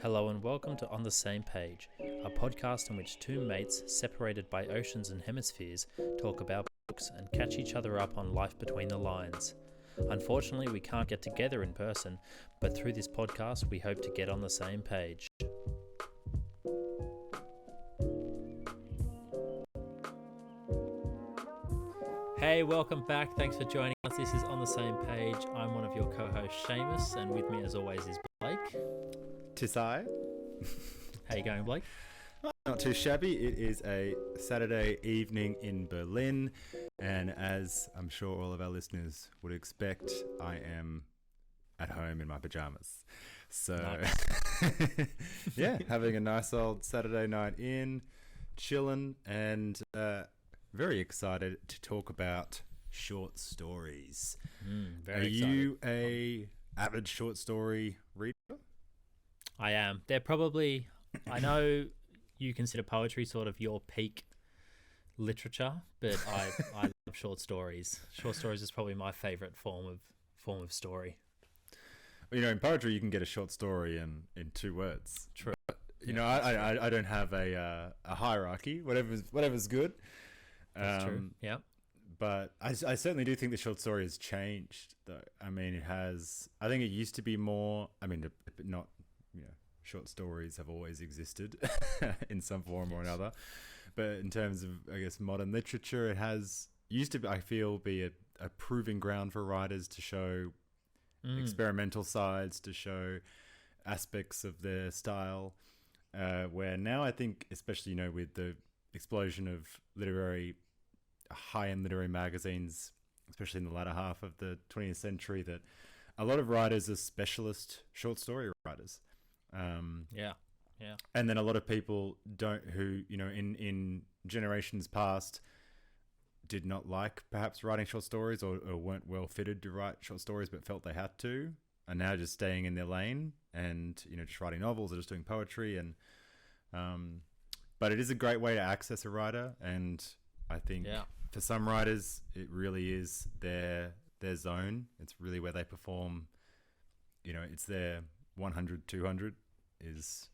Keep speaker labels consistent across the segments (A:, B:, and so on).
A: Hello and welcome to On the Same Page, a podcast in which two mates separated by oceans and hemispheres talk about books and catch each other up on life between the lines. Unfortunately, we can't get together in person, but through this podcast we hope to get on the same page. Hey, welcome back. Thanks for joining us. This is On the Same Page. I'm one of your co-hosts, Seamus, and with me as always is Blake.
B: Cesare.
A: How you going, Blake?
B: Not too shabby. It is a Saturday evening in Berlin, and as I'm sure all of our listeners would expect, I am at home in my pajamas. So, nice. Yeah, having a nice old Saturday night in, chilling, and very excited to talk about short stories. Are you a avid short story reader?
A: I am. They're probably, I know you consider poetry sort of your peak literature, but I love short stories. Short stories is probably my favorite form of story.
B: Well, in poetry you can get a short story in 2 words.
A: True.
B: But, I don't have a hierarchy. Whatever's good.
A: That's true. Yeah.
B: But I certainly do think the short story has changed, though. I mean, it has. I think it used to be more. I mean, not. Short stories have always existed in some form or another. But in terms of, I guess, modern literature, it has used to, I feel, be a proving ground for writers to show experimental sides, to show aspects of their style. Where now I think, especially, with the explosion of high-end literary magazines, especially in the latter half of the 20th century, that a lot of writers are specialist short story writers. Yeah. And then a lot of people who in generations past did not like perhaps writing short stories or weren't well fitted to write short stories but felt they had to, are now just staying in their lane and just writing novels or just doing poetry. And but it is a great way to access a writer, and I think for some writers it really is their zone. It's really where they perform. It's their 100, 200 is,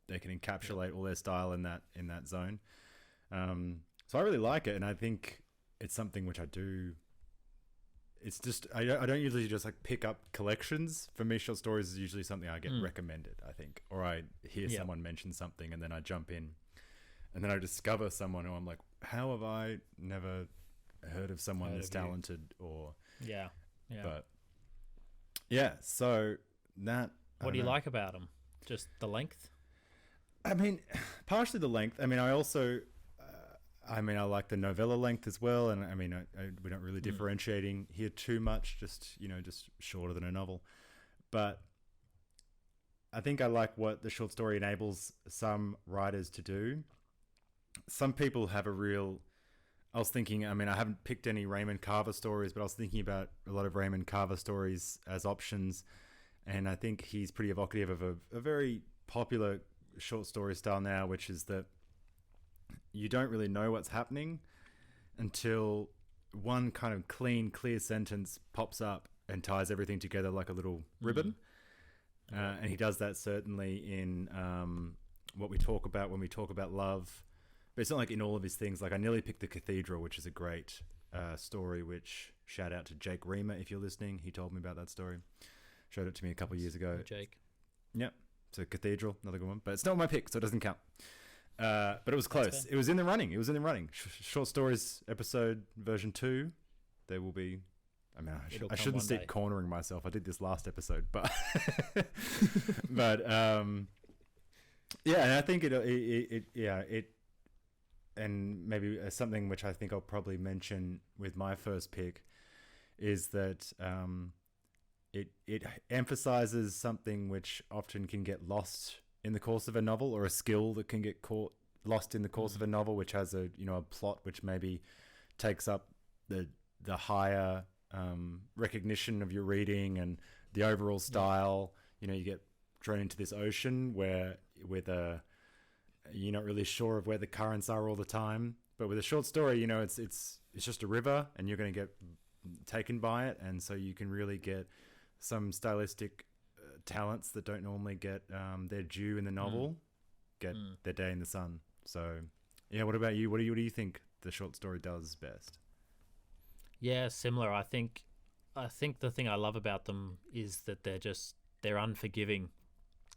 B: they can encapsulate all their style in that zone. So I really like it, and I think it's something which I do. It's just I don't usually just like pick up collections. For me, short stories is usually something I get recommended, I think, or I hear someone mention something and then I jump in, and then I discover someone who I'm like, how have I never heard of someone this talented? Or but so that.
A: What do you like about them? Just the length?
B: I mean, partially the length. I mean, I also, I like the novella length as well. And I mean, we're not really differentiating here too much, just shorter than a novel. But I think I like what the short story enables some writers to do. Some people have I was thinking, I mean, I haven't picked any Raymond Carver stories, but I was thinking about a lot of Raymond Carver stories as options. And I think he's pretty evocative of a very popular short story style now, which is that you don't really know what's happening until one kind of clear sentence pops up and ties everything together like a little ribbon. And he does that certainly in what we talk about when we talk about love. But it's not like in all of his things. Like I nearly picked The Cathedral, which is a great story, which shout out to Jake Reamer if you're listening. He told me about that story. Showed it to me a couple of years ago.
A: Jake.
B: Yep. So Cathedral, another good one. But it's not my pick, so it doesn't count. But it was close. It was in the running. Short Stories episode version 2. There will be... I mean, I shouldn't keep cornering myself. I did this last episode, but... but, and I think it... And maybe something which I think I'll probably mention with my first pick is that... It emphasizes something which often can get lost in the course of a novel, or a skill that can get lost in the course of a novel, which has a plot which maybe takes up the higher recognition of your reading and the overall style. You get thrown into this ocean where you're not really sure of where the currents are all the time. But with a short story, it's just a river, and you're going to get taken by it, and so you can really get some stylistic talents that don't normally get their due in the novel get their day in the sun. So, yeah, what about you? What do you think the short story does best?
A: Yeah, similar. I think the thing I love about them is that they're unforgiving.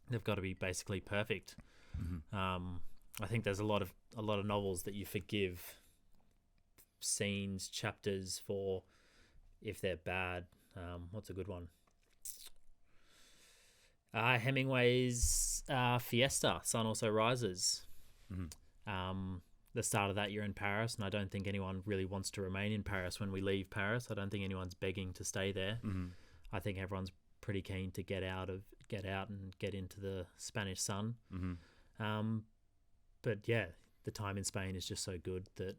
A: They've got to be basically perfect. I think there's a lot of novels that you forgive scenes, chapters for if they're bad. What's a good one? Hemingway's Fiesta, Sun Also Rises. The start of that, you're in Paris, and I don't think anyone really wants to remain in Paris when we leave Paris. I don't think anyone's begging to stay there. I think everyone's pretty keen to get out and get into the Spanish sun. But yeah, the time in Spain is just so good that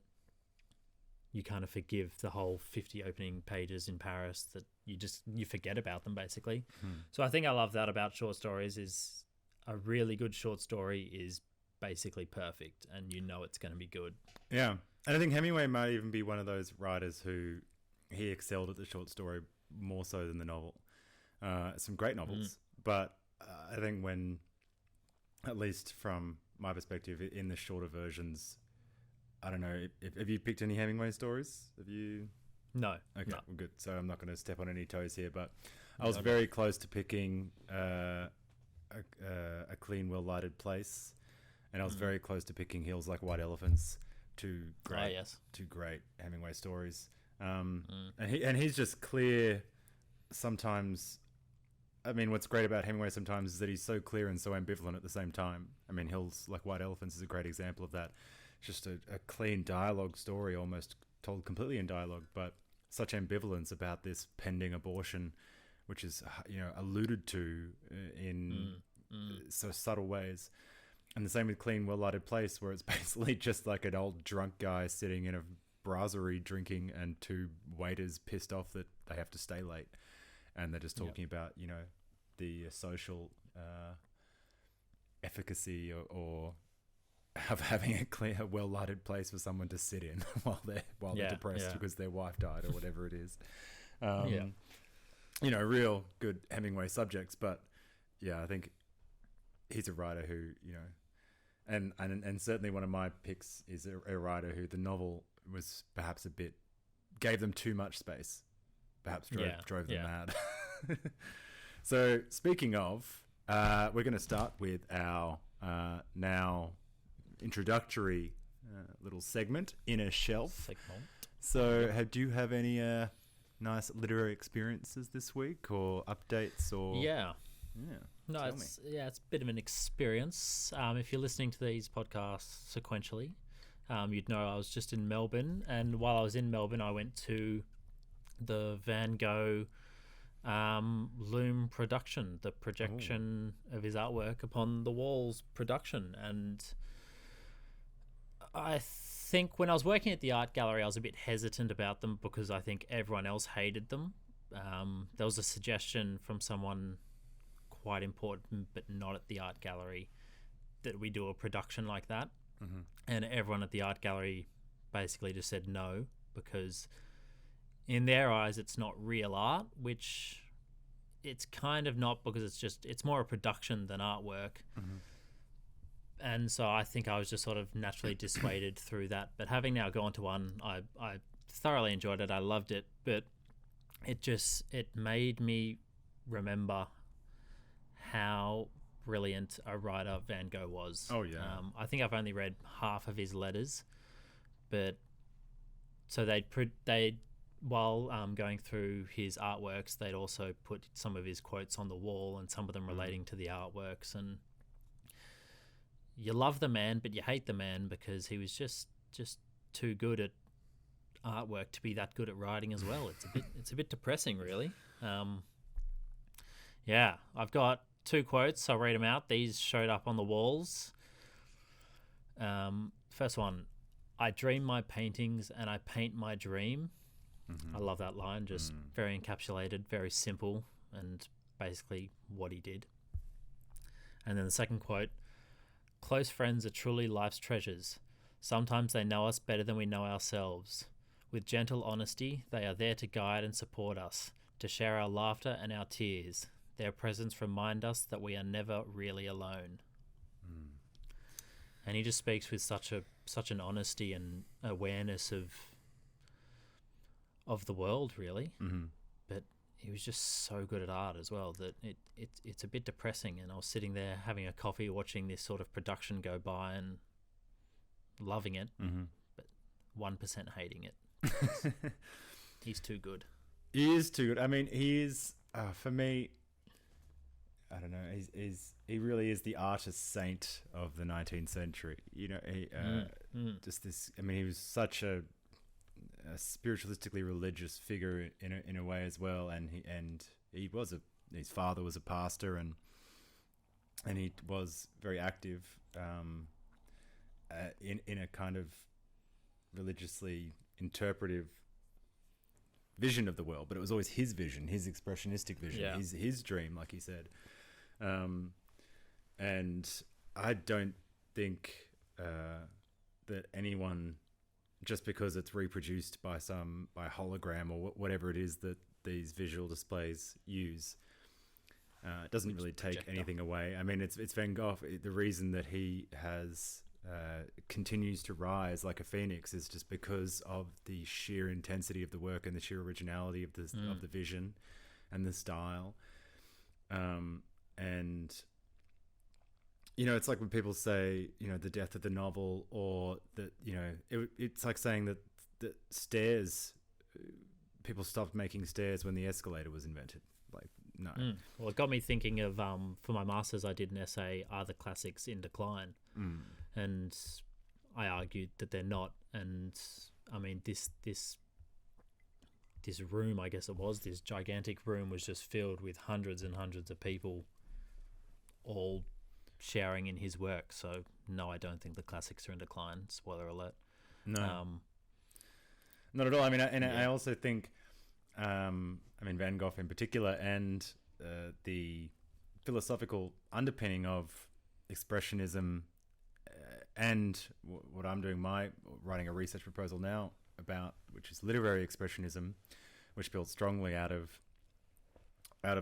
A: you kind of forgive the whole 50 opening pages in Paris, that you forget about them basically. So I think I love that about short stories, is a really good short story is basically perfect and you know it's going to be good. Yeah.
B: And I think Hemingway might even be one of those writers who he excelled at the short story more so than the novel. Some great novels, but I think when, at least from my perspective, in the shorter versions, I don't know, have you picked any Hemingway stories? Have you?
A: No.
B: Okay,
A: no.
B: Well, good. So I'm not going to step on any toes here, but I was very close to picking a Clean, Well-Lighted Place, and I was very close to picking Hills Like White Elephants, two great Hemingway stories. And he's just clear sometimes. I mean, what's great about Hemingway sometimes is that he's so clear and so ambivalent at the same time. I mean, Hills Like White Elephants is a great example of that. It's just a clean dialogue story, almost told completely in dialogue, but such ambivalence about this pending abortion, which is, alluded to in so subtle ways. And the same with Clean, Well-Lighted Place, where it's basically just like an old drunk guy sitting in a brasserie drinking and two waiters pissed off that they have to stay late. And they're just talking about, the social efficacy or of having a clear, well-lighted place for someone to sit in while they're depressed because their wife died or whatever it is. Real good Hemingway subjects. But, yeah, I think he's a writer who, and certainly one of my picks is a writer who the novel was perhaps gave them too much space. Perhaps drove them mad. So speaking of, we're going to start with our now introductory little segment, Inner Shelf. So do you have any nice literary experiences this week or updates or...
A: Yeah. No, it's a bit of an experience. If you're listening to these podcasts sequentially, you'd know I was just in Melbourne, and while I was in Melbourne, I went to the Van Gogh Loom production, the projection of his artwork upon the walls production. And I think when I was working at the art gallery, I was a bit hesitant about them because I think everyone else hated them. There was a suggestion from someone quite important but not at the art gallery that we do a production like that. And everyone at the art gallery basically just said no, because in their eyes it's not real art, which it's kind of not, because it's more a production than artwork. And so I think I was just sort of naturally dissuaded through that. But having now gone to one, I thoroughly enjoyed it. I loved it, but it made me remember how brilliant a writer Van Gogh was. I think I've only read half of his letters, but so they'd while going through his artworks, they'd also put some of his quotes on the wall, and some of them relating to the artworks. And you love the man, but you hate the man, because he was just too good at artwork to be that good at writing as well. It's a bit depressing, really. I've got two quotes. I'll read them out. These showed up on the walls. First one: I dream my paintings and I paint my dream. I love that line. Just very encapsulated, very simple, and basically what he did. And then the second quote: close friends are truly life's treasures. Sometimes they know us better than we know ourselves. With gentle honesty, they are there to guide and support us, to share our laughter and our tears. Their presence remind us that we are never really alone. And he just speaks with such an honesty and awareness of the world, really. But he was just so good at art as well that it's a bit depressing. And I was sitting there having a coffee, watching this sort of production go by and loving it, but 1% hating it. He's too good.
B: He is too good. I mean, he is, for me, I don't know, he really is the artist saint of the 19th century. You know, just this, I mean, he was such a spiritualistically religious figure in a way as well. And his father was a pastor, and he was very active in a kind of religiously interpretive vision of the world, but it was always his vision, his expressionistic vision, his dream, like he said. And I don't think that anyone, just because it's reproduced by hologram or whatever it is that these visual displays use, it doesn't really take anything away. I mean, it's Van Gogh. The reason that he has continues to rise like a phoenix is just because of the sheer intensity of the work and the sheer originality of the vision and the style. And you know, it's like when people say, you know, the death of the novel, or that, you know, it's like saying that stairs, people stopped making stairs when the escalator was invented. Like, no.
A: Well, it got me thinking of, for my master's, I did an essay, Are the Classics in Decline? And I argued that they're not. And I mean, this room, I guess it was, this gigantic room was just filled with hundreds and hundreds of people all sharing in his work. So no, I don't think the classics are in decline. Spoiler alert.
B: No, not at all. I mean, I also think, I mean, Van Gogh in particular, and the philosophical underpinning of expressionism, and what I'm doing, writing a research proposal now about, which is literary expressionism, which built strongly out of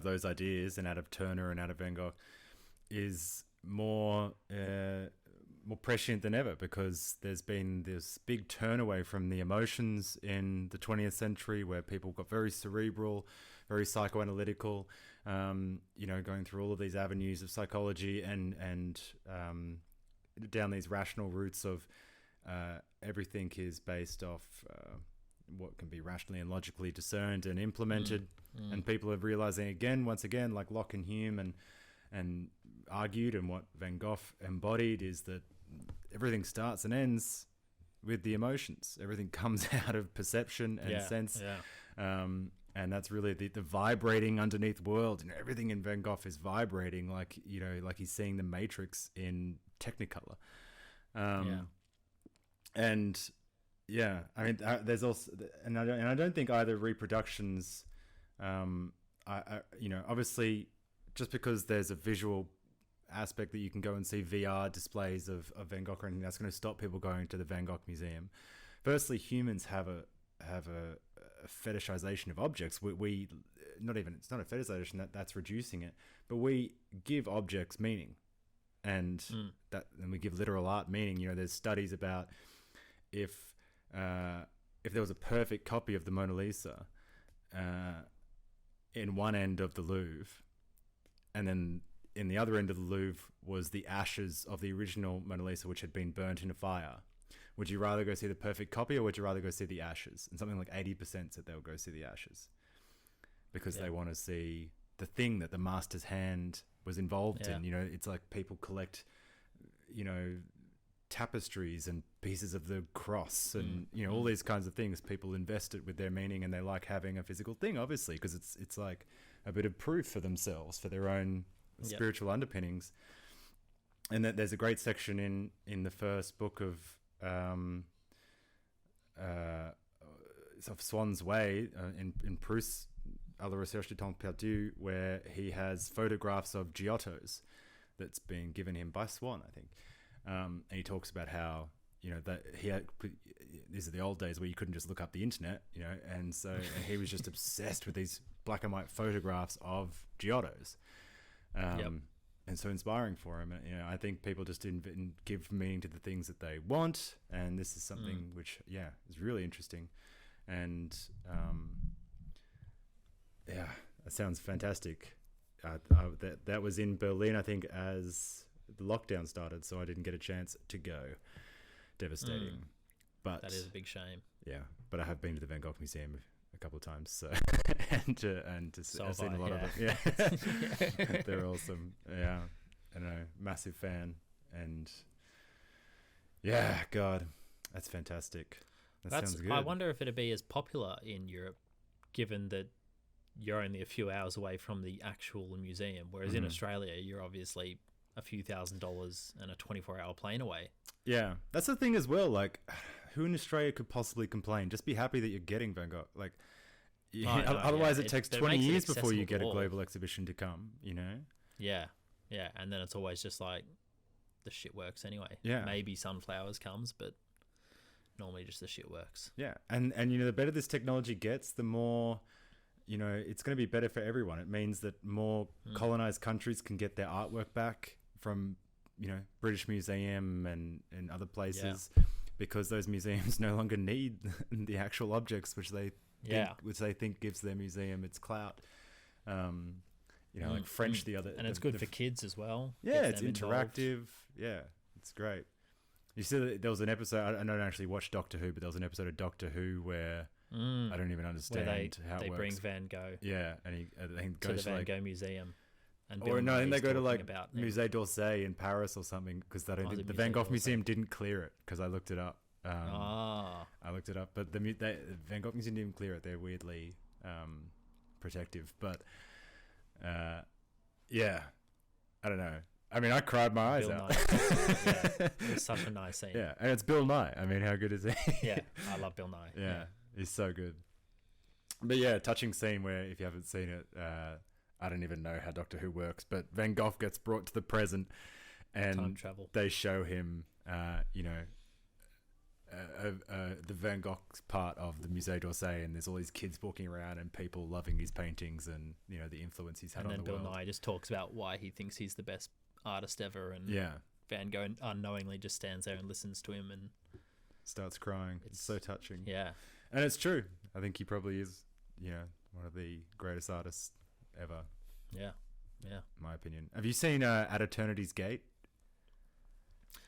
B: those ideas and out of Turner and out of Van Gogh, is more prescient than ever, because there's been this big turn away from the emotions in the 20th century, where people got very cerebral, very psychoanalytical, you know, going through all of these avenues of psychology and down these rational routes of everything is based off what can be rationally and logically discerned and implemented. And people are realizing once again, like Locke and Hume and argued, and what Van Gogh embodied, is that everything starts and ends with the emotions. Everything comes out of perception and sense. And that's really the vibrating underneath world. And everything in Van Gogh is vibrating, like, you know, like he's seeing the Matrix in Technicolor. And yeah, I mean, there's also, and I don't think either reproductions, you know, obviously, just because there's a visual aspect that you can go and see VR displays of Van Gogh or anything, that's going to stop people going to the Van Gogh Museum. Firstly, humans have a fetishization of objects. We not even, it's not a fetishization, that's reducing it, but we give objects meaning, and we give literal art meaning. You know, there's studies about if there was a perfect copy of the Mona Lisa in one end of the Louvre, and then in the other end of the Louvre was the ashes of the original Mona Lisa, which had been burnt in a fire, would you rather go see the perfect copy, or would you rather go see the ashes? And something like 80% said they would go see the ashes, because they want to see the thing that the master's hand was involved in. You know, it's like people collect, you know, tapestries and pieces of the cross and, you know, all these kinds of things. People invest it with their meaning, and they like having a physical thing, obviously, because it's like a bit of proof for themselves, for their own spiritual underpinnings. And that there's a great section in the first book of Swann's Way, in Proust's À la recherche du temps perdu, where he has photographs of Giottos that's been given him by Swann, I think. And he talks about how, you know, that these are the old days where you couldn't just look up the internet, you know, and so he was just obsessed with these black and white photographs of Giotto's. And so inspiring for him. You know, I think people just didn't give meaning to the things that they want, and this is something which, is really interesting. And that sounds fantastic. That was in Berlin, I think, as the lockdown started, so I didn't get a chance to go. Devastating. But
A: that is a big shame.
B: Yeah, but I have been to the Van Gogh Museum a couple of times, so and I've seen a lot of them. Yeah, they're awesome. Yeah, I know, massive fan, and God, that's fantastic. Sounds good.
A: I wonder if it'd be as popular in Europe, given that you're only a few hours away from the actual museum, whereas in Australia, you're obviously a few $1,000s and a 24-hour plane away.
B: Yeah, that's the thing as well. Like, who in Australia could possibly complain? Just be happy that you're getting Van Gogh. Like, otherwise it takes 20 years before you get a global exhibition to come, you know?
A: Yeah, and then it's always just like, the shit works anyway.
B: Yeah.
A: Maybe Sunflowers comes, but normally just the shit works.
B: Yeah, and you know, the better this technology gets, the more, you know, it's going to be better for everyone. It means that more colonized countries can get their artwork back from, you know, British Museum and other places, because those museums no longer need the actual objects which they think gives their museum its clout. You know, like French,
A: and it's good for kids as well.
B: Yeah, it's interactive. Yeah, it's great. You see, that there was an episode. I don't actually watch Doctor Who, but there was an episode of Doctor Who where I don't even understand how it works.
A: They bring Van Gogh.
B: Yeah, and he goes
A: to the Van Gogh Museum.
B: And I think they go to like Musée d'Orsay in Paris or something, because the Van Gogh Museum didn't clear it, because I looked it up. I looked it up, but the Van Gogh Museum didn't clear it. They're weirdly protective, but I don't know. I mean, I cried my eyes out.
A: It was such a nice scene.
B: Yeah, and it's Bill Nye. I mean, how good is he?
A: Yeah, I love Bill Nye.
B: Yeah, he's so good. But yeah, touching scene where, if you haven't seen it, I don't even know how Doctor Who works, but Van Gogh gets brought to the present, and
A: time travel.
B: They show him, the Van Gogh part of the Musée d'Orsay, and there's all these kids walking around and people loving his paintings, and you know the influence he's had on the world. And then
A: Bill Nye just talks about why he thinks he's the best artist ever, and Van Gogh unknowingly just stands there and listens to him and
B: starts crying. It's so touching.
A: Yeah,
B: and it's true. I think he probably is, one of the greatest artists ever.
A: Yeah,
B: in my opinion. Have you seen At Eternity's Gate?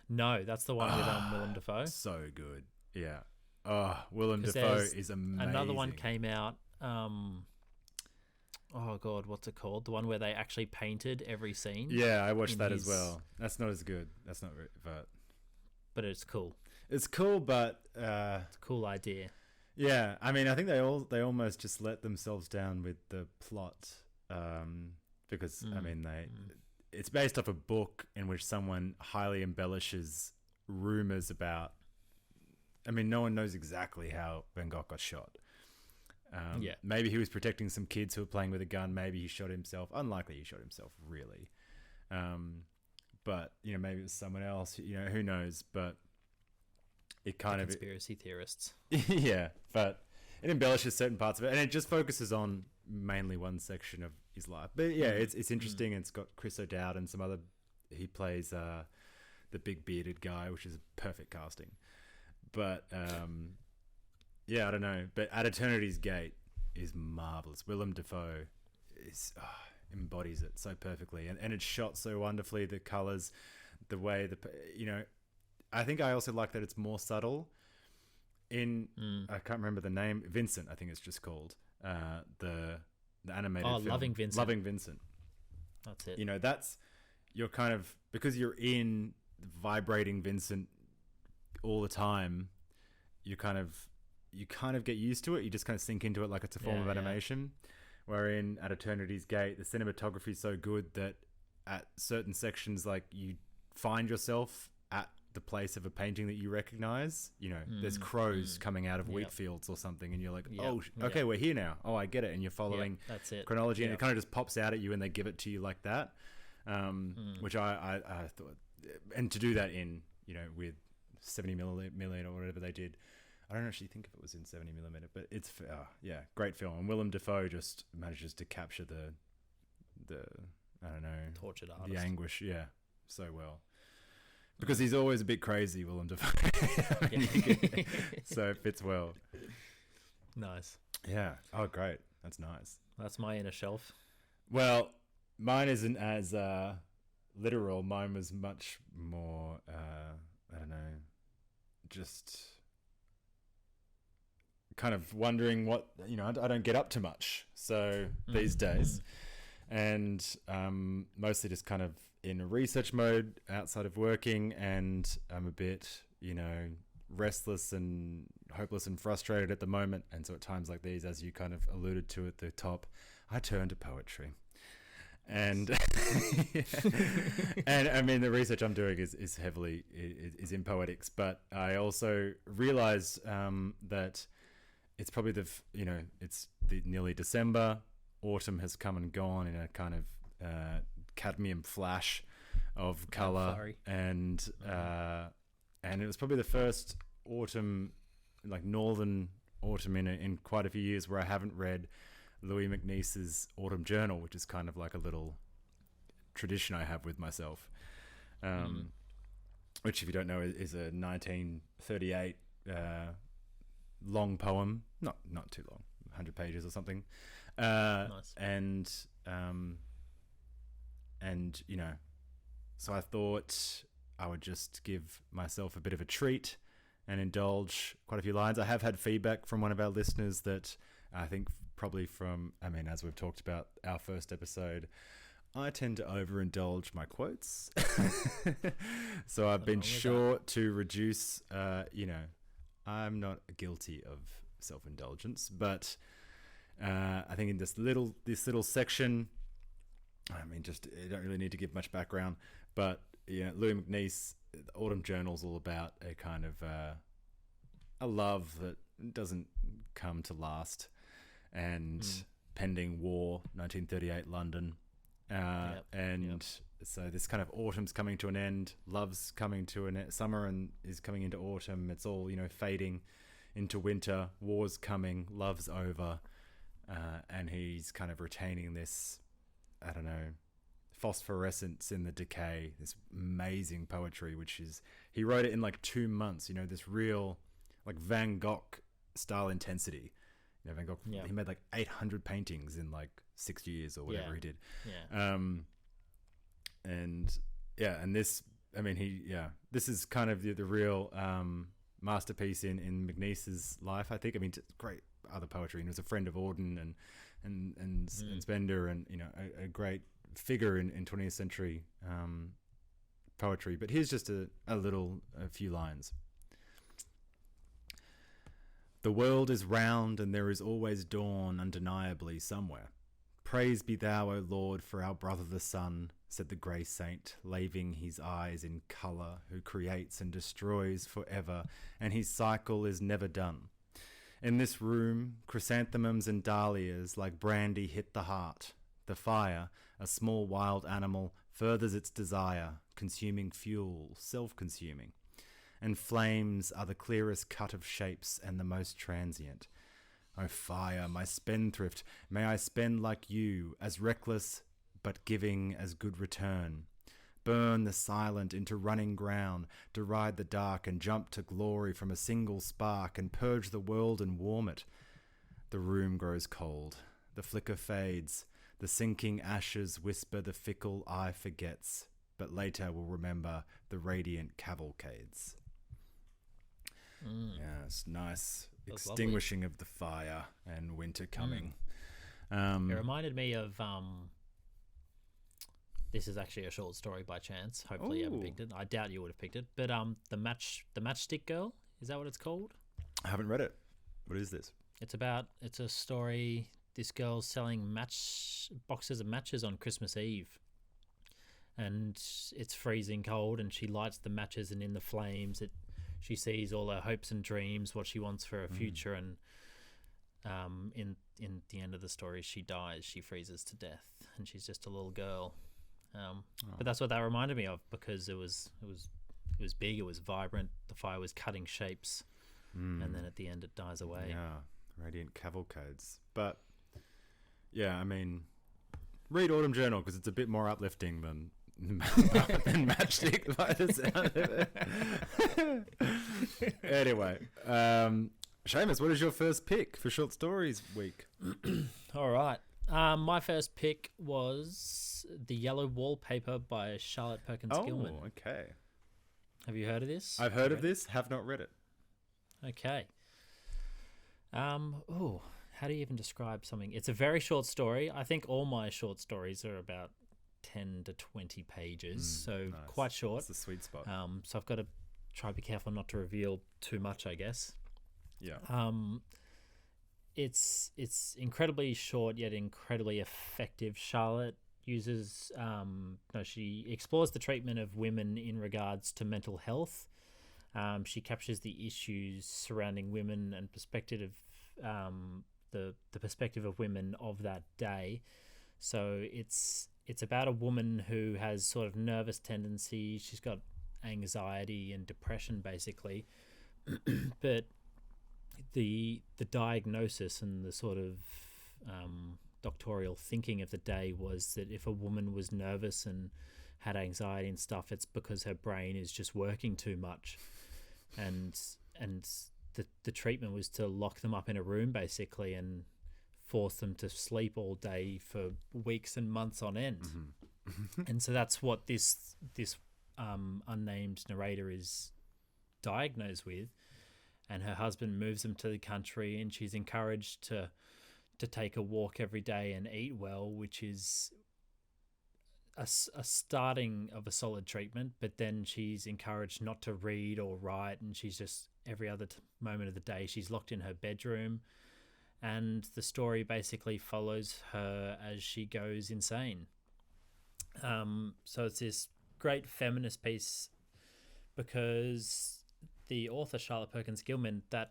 A: No, that's the one with Willem Dafoe.
B: So good. Yeah. Willem Dafoe is amazing.
A: Another one came out. Oh God, what's it called? The one where they actually painted every scene.
B: Yeah, I watched that as well. That's not as good. That's not very,
A: but it's cool.
B: It's cool, but
A: it's a cool idea.
B: Yeah, I mean, I think they almost just let themselves down with the plot, because I mean it's based off a book in which someone highly embellishes rumors about. I mean, no one knows exactly how Van Gogh got shot. Maybe he was protecting some kids who were playing with a gun. Maybe he shot himself. Unlikely he shot himself, really. But maybe it was someone else. Who knows? But it kind of
A: conspiracy theorists.
B: Yeah, but it embellishes certain parts of it, and it just focuses on mainly one section of his life. But yeah, it's interesting. And it's got Chris O'Dowd and some other. He plays the big bearded guy, which is perfect casting. But I don't know. But At Eternity's Gate is marvelous. Willem Dafoe embodies it so perfectly, and it's shot so wonderfully. The colors, the way I think I also like that it's more subtle. I can't remember the name. Vincent, I think it's just called the animated film.
A: Loving Vincent.
B: Loving Vincent.
A: That's it.
B: That's you're kind of, because you're in vibrating Vincent all the time. You kind of get used to it. You just kind of sink into it like it's a form of animation. Wherein At Eternity's Gate, the cinematography is so good that at certain sections, like, you find yourself at the place of a painting that you recognize. There's crows coming out of wheat fields or something, and you're like, okay, we're here now. Oh, I get it. And you're following
A: that's it.
B: chronology, and it kind of just pops out at you, and they give it to you like that. Which I thought, and to do that in with 70 millimeter or whatever they did, I don't actually think if it was in 70mm, but it's great film. And Willem Dafoe just manages to capture the I don't know,
A: tortured artist,
B: the anguish, so well. Because he's always a bit crazy, Willem Dafoe. So it fits well.
A: Nice.
B: Yeah. Oh, great. That's nice.
A: That's my inner shelf.
B: Well, mine isn't as literal. Mine was much more, I don't know, just kind of wondering what, I don't get up to much. So these days, and mostly just kind of in research mode outside of working, and I'm a bit, restless and hopeless and frustrated at the moment. And so at times like these, as you kind of alluded to at the top, I turn to poetry. And and I mean, the research I'm doing is heavily is in poetics, but I also realized that it's probably it's nearly December. Autumn has come and gone in a kind of cadmium flash of color, and it was probably the first autumn, like northern autumn in quite a few years, where I haven't read Louis MacNeice's Autumn Journal, which is kind of like a little tradition I have with myself, which, if you don't know, is a 1938 long poem, not too long, 100 pages or something. Nice. And so I thought I would just give myself a bit of a treat and indulge quite a few lines. I have had feedback from one of our listeners that I think probably as we've talked about our first episode, I tend to overindulge my quotes. So I've been sure to reduce, I'm not guilty of self-indulgence, but I think in this little section, you don't really need to give much background, but Louis MacNeice, the Autumn Journal's all about a kind of a love that doesn't come to last, and pending war, 1938 London, so this kind of autumn's coming to an end, love's coming to an end, summer and is coming into autumn. It's all fading into winter, war's coming, love's over, and he's kind of retaining this, I don't know, phosphorescence in the decay, this amazing poetry, which is, he wrote it in like 2 months, this real like Van Gogh style intensity. Van Gogh, he made like 800 paintings in like 6 years or whatever he did. And this, this is kind of the real masterpiece in MacNeice's life, I think. Great other poetry, and he was a friend of Auden and Spender, and a great figure in 20th century poetry. But here's just a few lines. The world is round, and there is always dawn undeniably somewhere. Praise be thou, O Lord, for our brother the sun, said the grey saint, laving his eyes in colour, who creates and destroys forever, and his cycle is never done. In this room, chrysanthemums and dahlias like brandy hit the heart. The fire, a small wild animal, furthers its desire, consuming fuel, self-consuming. And flames are the clearest cut of shapes and the most transient. O fire, my spendthrift, may I spend like you, as reckless but giving as good return. Burn the silent into running ground, deride the dark and jump to glory from a single spark, and purge the world and warm it. The room grows cold, the flicker fades, the sinking ashes whisper the fickle eye forgets, but later will remember the radiant cavalcades. It's nice. That's extinguishing lovely. Of the fire and winter coming.
A: It reminded me of this is actually a short story by chance. Hopefully you haven't picked it. I doubt you would have picked it. But the Matchstick Girl, is that what it's called?
B: I haven't read it. What is this?
A: It's a story. This girl's selling boxes of matches on Christmas Eve, and it's freezing cold, and she lights the matches, and in the flames she sees all her hopes and dreams, what she wants for her future, and in the end of the story, she dies. She freezes to death, and she's just a little girl. But that's what that reminded me of, because it was big, it was vibrant. The fire was cutting shapes. and then at the end it dies away.
B: Yeah, Radiant Cavalcades. But yeah, I mean, read Autumn Journal because it's a bit more uplifting than Matchstick by the sound of it. Anyway, Seamus, what is your first pick for short stories week?
A: All right. My first pick was The Yellow Wallpaper by Charlotte Perkins Gilman.
B: Oh, okay.
A: Have you heard of this?
B: I've heard of this, have not read it.
A: Okay. How do you even describe something? It's a very short story. I think all my short stories are about 10 to 20 pages, so
B: nice.
A: Quite short.
B: It's the sweet spot.
A: So I've got to try to be careful not to reveal too much, I guess.
B: Yeah.
A: It's incredibly short yet incredibly effective. Charlotte uses she explores the treatment of women in regards to mental health. She captures the issues surrounding women and perspective of the perspective of women of that day. So it's about a woman who has sort of nervous tendencies. She's got anxiety and depression, basically. But the diagnosis and the sort of doctoral thinking of the day was that if a woman was nervous and had anxiety and stuff, it's because her brain is just working too much. And the treatment was to lock them up in a room, basically, and force them to sleep all day for weeks and months on end.
B: Mm-hmm.
A: And so that's what this unnamed narrator is diagnosed with. And her husband moves them to the country, and she's encouraged to take a walk every day and eat well, which is a starting of a solid treatment. But then she's encouraged not to read or write, and she's just every other moment of the day she's locked in her bedroom. And the story basically follows her as she goes insane. So it's this great feminist piece because the author Charlotte Perkins Gilman, that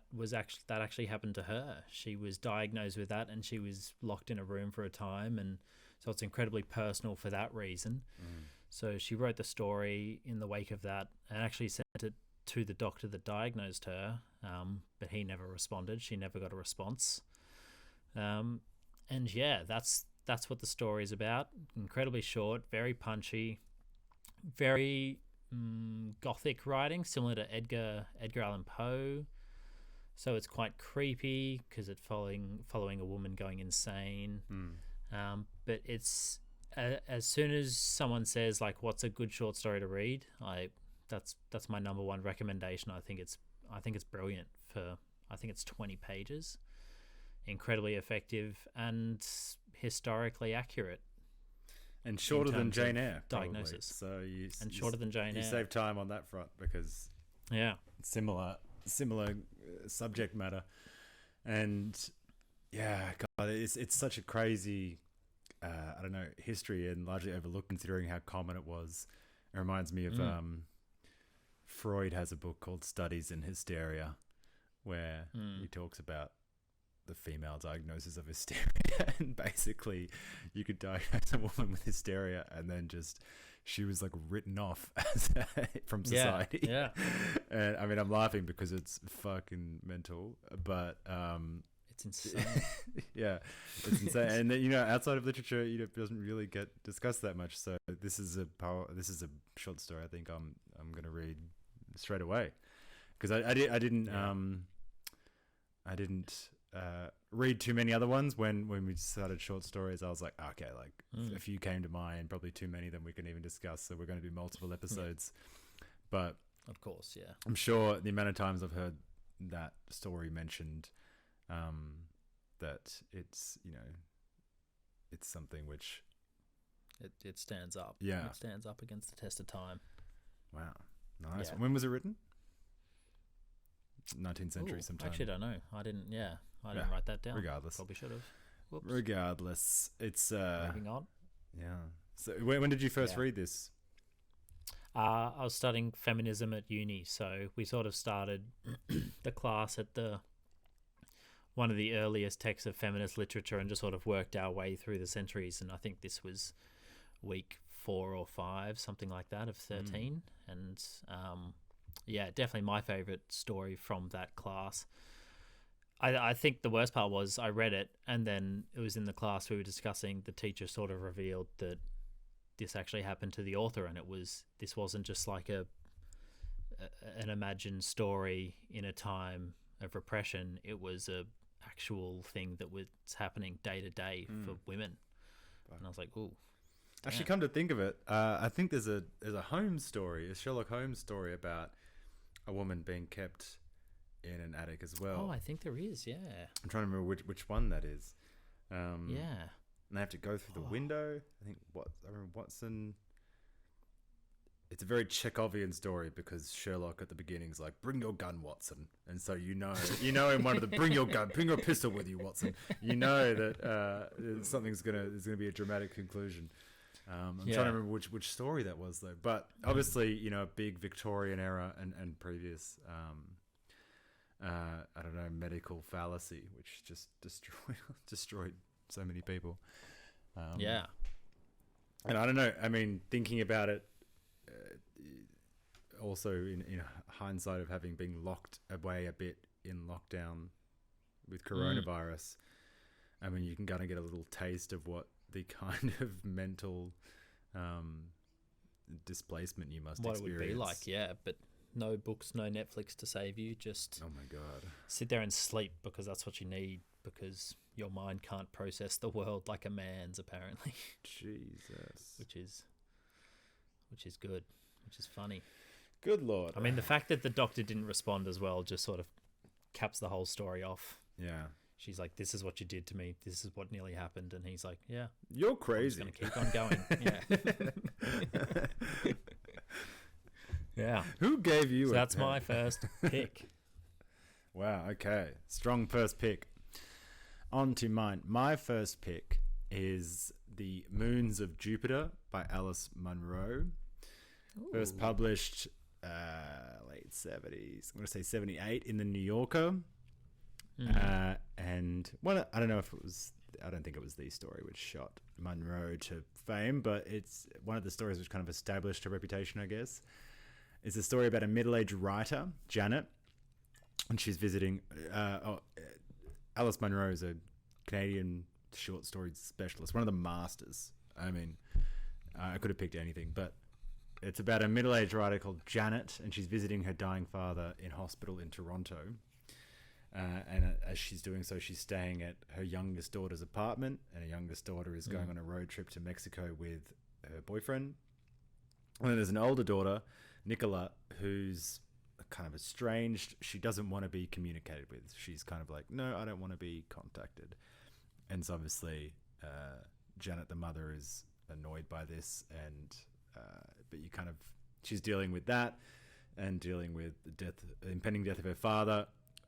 A: actually happened to her. She was diagnosed with that, and she was locked in a room for a time, and so it's incredibly personal for that reason. So she wrote the story in the wake of that, and actually sent it to the doctor that diagnosed her, but he never responded. She never got a response. And yeah, that's what the story is about. Incredibly short, very punchy, very gothic writing, similar to Edgar Allan Poe. So it's quite creepy because it's following a woman going insane. But it's as soon as someone says like, "What's a good short story to read?" That's my number one recommendation. I think it's brilliant. I think it's 20 pages, incredibly effective and historically accurate.
B: And shorter than Jane Eyre,
A: diagnosis.
B: So
A: shorter than Jane Eyre.
B: You save time on that front because similar subject matter, and yeah, God, it's such a crazy, history and largely overlooked considering how common it was. It reminds me of Freud has a book called Studies in Hysteria, where he talks about the female diagnosis of hysteria, and basically you could diagnose a woman with hysteria and then she was like written off from society.
A: Yeah.
B: And I mean, I'm laughing because it's fucking mental, but
A: it's insane.
B: Yeah, it's insane. And then, outside of literature, it doesn't really get discussed that much. So this is a short story I think I'm going to read straight away, because I didn't read too many other ones when we started short stories. I was like, okay, a few came to mind, probably too many than we can even discuss, so we're going to do multiple episodes. But
A: of course, yeah,
B: I'm sure the amount of times I've heard that story mentioned, that it's it's something which
A: it stands up.
B: Yeah,
A: it stands up against the test of time.
B: Wow, nice.
A: Yeah.
B: When was it written? 19th century sometime.
A: Actually, I don't know. I didn't write that down.
B: Regardless.
A: Probably should have. Whoops.
B: Regardless. It's
A: moving on.
B: Yeah. So when did you first read this?
A: I was studying feminism at uni, so we sort of started the class at one of the earliest texts of feminist literature and just sort of worked our way through the centuries, and I think this was week 4 or 5, something like that, of 13. And Yeah, definitely my favourite story from that class. I think the worst part was I read it, and then it was in the class we were discussing, the teacher sort of revealed that this actually happened to the author, and this wasn't just like an imagined story in a time of repression. It was a actual thing that was happening day to day for women. And I was like, ooh.
B: Actually, come to think of it, I think there's a Holmes story, a Sherlock Holmes story about a woman being kept in an attic as well.
A: Oh, I think there is, yeah.
B: I'm trying to remember which one that is.
A: Yeah.
B: And they have to go through the window. I remember Watson. It's a very Chekhovian story because Sherlock at the beginning is like, "Bring your gun, Watson," and so you know in one of the "Bring your gun, bring your pistol with you, Watson." You know that there's gonna be a dramatic conclusion. I'm trying to remember which story that was though, but obviously a big Victorian era and previous I don't know, medical fallacy which just destroyed so many people. And I don't know, I mean, thinking about it, also in hindsight of having been locked away a bit in lockdown with coronavirus, I mean, you can kind of get a little taste of what the kind of mental displacement you must experience. What it would be like,
A: yeah, but no books, no Netflix to save you, just
B: oh my god,
A: sit there and sleep because that's what you need, because your mind can't process the world like a man's, apparently.
B: Jesus.
A: Which is good, which is funny.
B: Good Lord.
A: I mean, the fact that the doctor didn't respond as well just sort of caps the whole story off.
B: Yeah.
A: She's like, "This is what you did to me. This is what nearly happened." And he's like, "Yeah,
B: you're crazy.
A: I'm just going to keep on going." Yeah. Yeah.
B: Who gave you
A: so that's my first pick.
B: Wow. Okay. Strong first pick. On to mine. My first pick is The Moons of Jupiter by Alice Munro. Ooh. First published late 70s. I'm going to say 78 in the New Yorker. And I don't know if it was, I don't think it was the story which shot Munro to fame, but it's one of the stories which kind of established her reputation, I guess. It's a story about a middle-aged writer, Janet, and she's visiting. Alice Munro is a Canadian short story specialist, one of the masters. I mean, I could have picked anything, but it's about a middle-aged writer called Janet, and she's visiting her dying father in hospital in Toronto. And as she's doing so, she's staying at her youngest daughter's apartment, and her youngest daughter is going on a road trip to Mexico with her boyfriend. And then there's an older daughter, Nicola, who's kind of estranged. She doesn't want to be communicated with. She's kind of like, no, I don't want to be contacted. And so obviously, Janet, the mother, is annoyed by this, and but she's dealing with that, and dealing with the impending death of her father,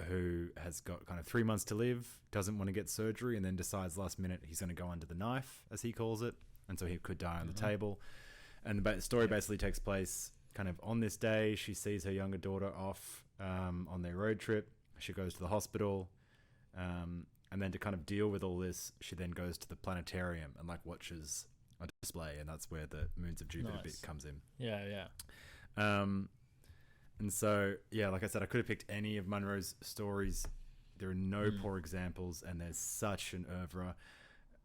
B: who has got kind of 3 months to live, doesn't want to get surgery, and then decides last minute he's going to go under the knife, as he calls it, and so he could die on the table. And the story basically takes place kind of on this day. She sees her younger daughter off on their road trip. She goes to the hospital, and then to kind of deal with all this, she then goes to the planetarium and watches a display, and that's where the Moons of Jupiter bit comes in.
A: Yeah.
B: And so, yeah, like I said, I could have picked any of Munro's stories. There are no poor examples, and there's such an oeuvre.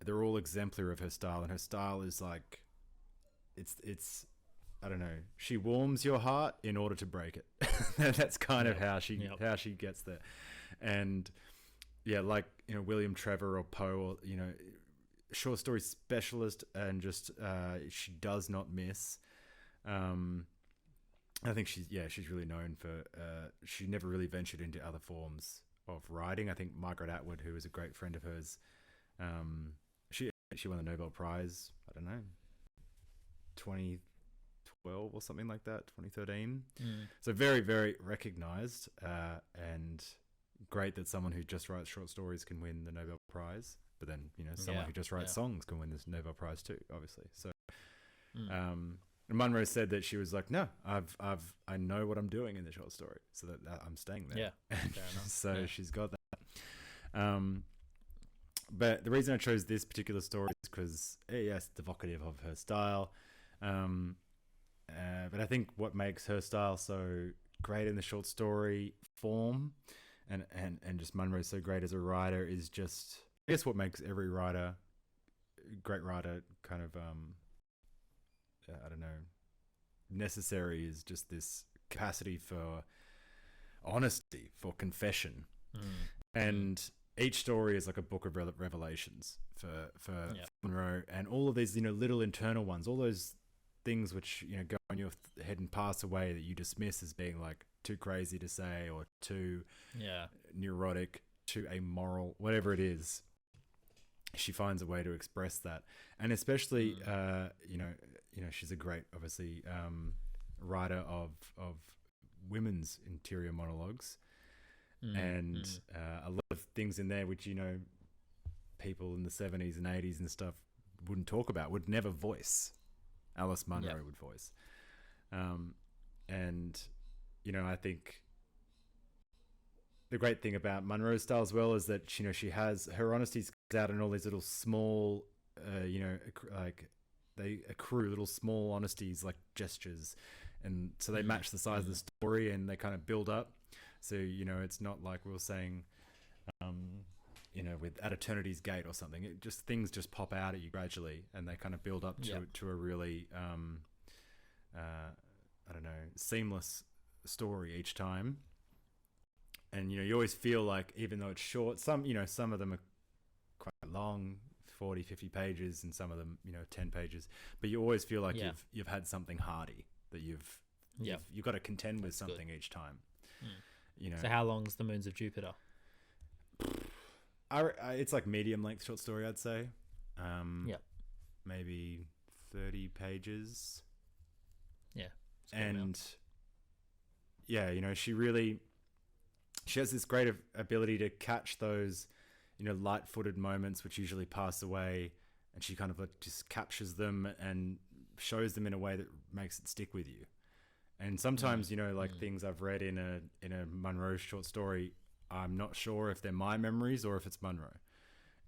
B: They're all exemplary of her style, and her style is like, it's I don't know. She warms your heart in order to break it. That's kind of how she gets there. And yeah, William Trevor or Poe, or short story specialist, and just she does not miss. I think she's really known for she never really ventured into other forms of writing. I think Margaret Atwood, who was a great friend of hers, she won the Nobel Prize, I don't know, 2012 or something like that, 2013. So very, very recognized, and great that someone who just writes short stories can win the Nobel Prize. But then someone who just writes songs can win this Nobel Prize too, obviously. So and Munro said that she was like, no, I know what I'm doing in the short story, so that I'm staying there.
A: Yeah, fair enough.
B: So she's got that. But the reason I chose this particular story is because, yes, it's evocative of her style. But I think what makes her style so great in the short story form, and just Munro's so great as a writer is just, I guess, what makes every writer, great writer, kind of I don't know, necessary, is just this capacity for honesty, for confession. And each story is like a book of revelations for Munro, and all of these, little internal ones, all those things which, go on your head and pass away that you dismiss as being like too crazy to say, or too neurotic, too amoral, whatever it is. She finds a way to express that. And especially, she's a great, obviously, writer of women's interior monologues. And a lot of things in there which, people in the 70s and 80s and stuff wouldn't talk about, would never voice. Alice Munro would voice. And, I think the great thing about Munro's style as well is that, she has, her honesty comes out in all these little small, like they accrue little small honesties, like gestures. And so they match the size of the story, and they kind of build up. So, it's not like we were saying, with At Eternity's Gate or something. It just, things just pop out at you gradually, and they kind of build up to a really, I don't know, seamless story each time. And, you always feel like, even though it's short, some of them are quite long, 40, 50 pages, and some of them, 10 pages. But you always feel like you've had something hardy that you've got to contend with something each time.
A: So how long's The Moons of Jupiter?
B: It's like medium length short story, I'd say. Maybe 30 pages. Yeah. And she has this great ability to catch those, light-footed moments which usually pass away, and she kind of just captures them and shows them in a way that makes it stick with you. And sometimes, things I've read in a Munro short story, I'm not sure if they're my memories or if it's Munro.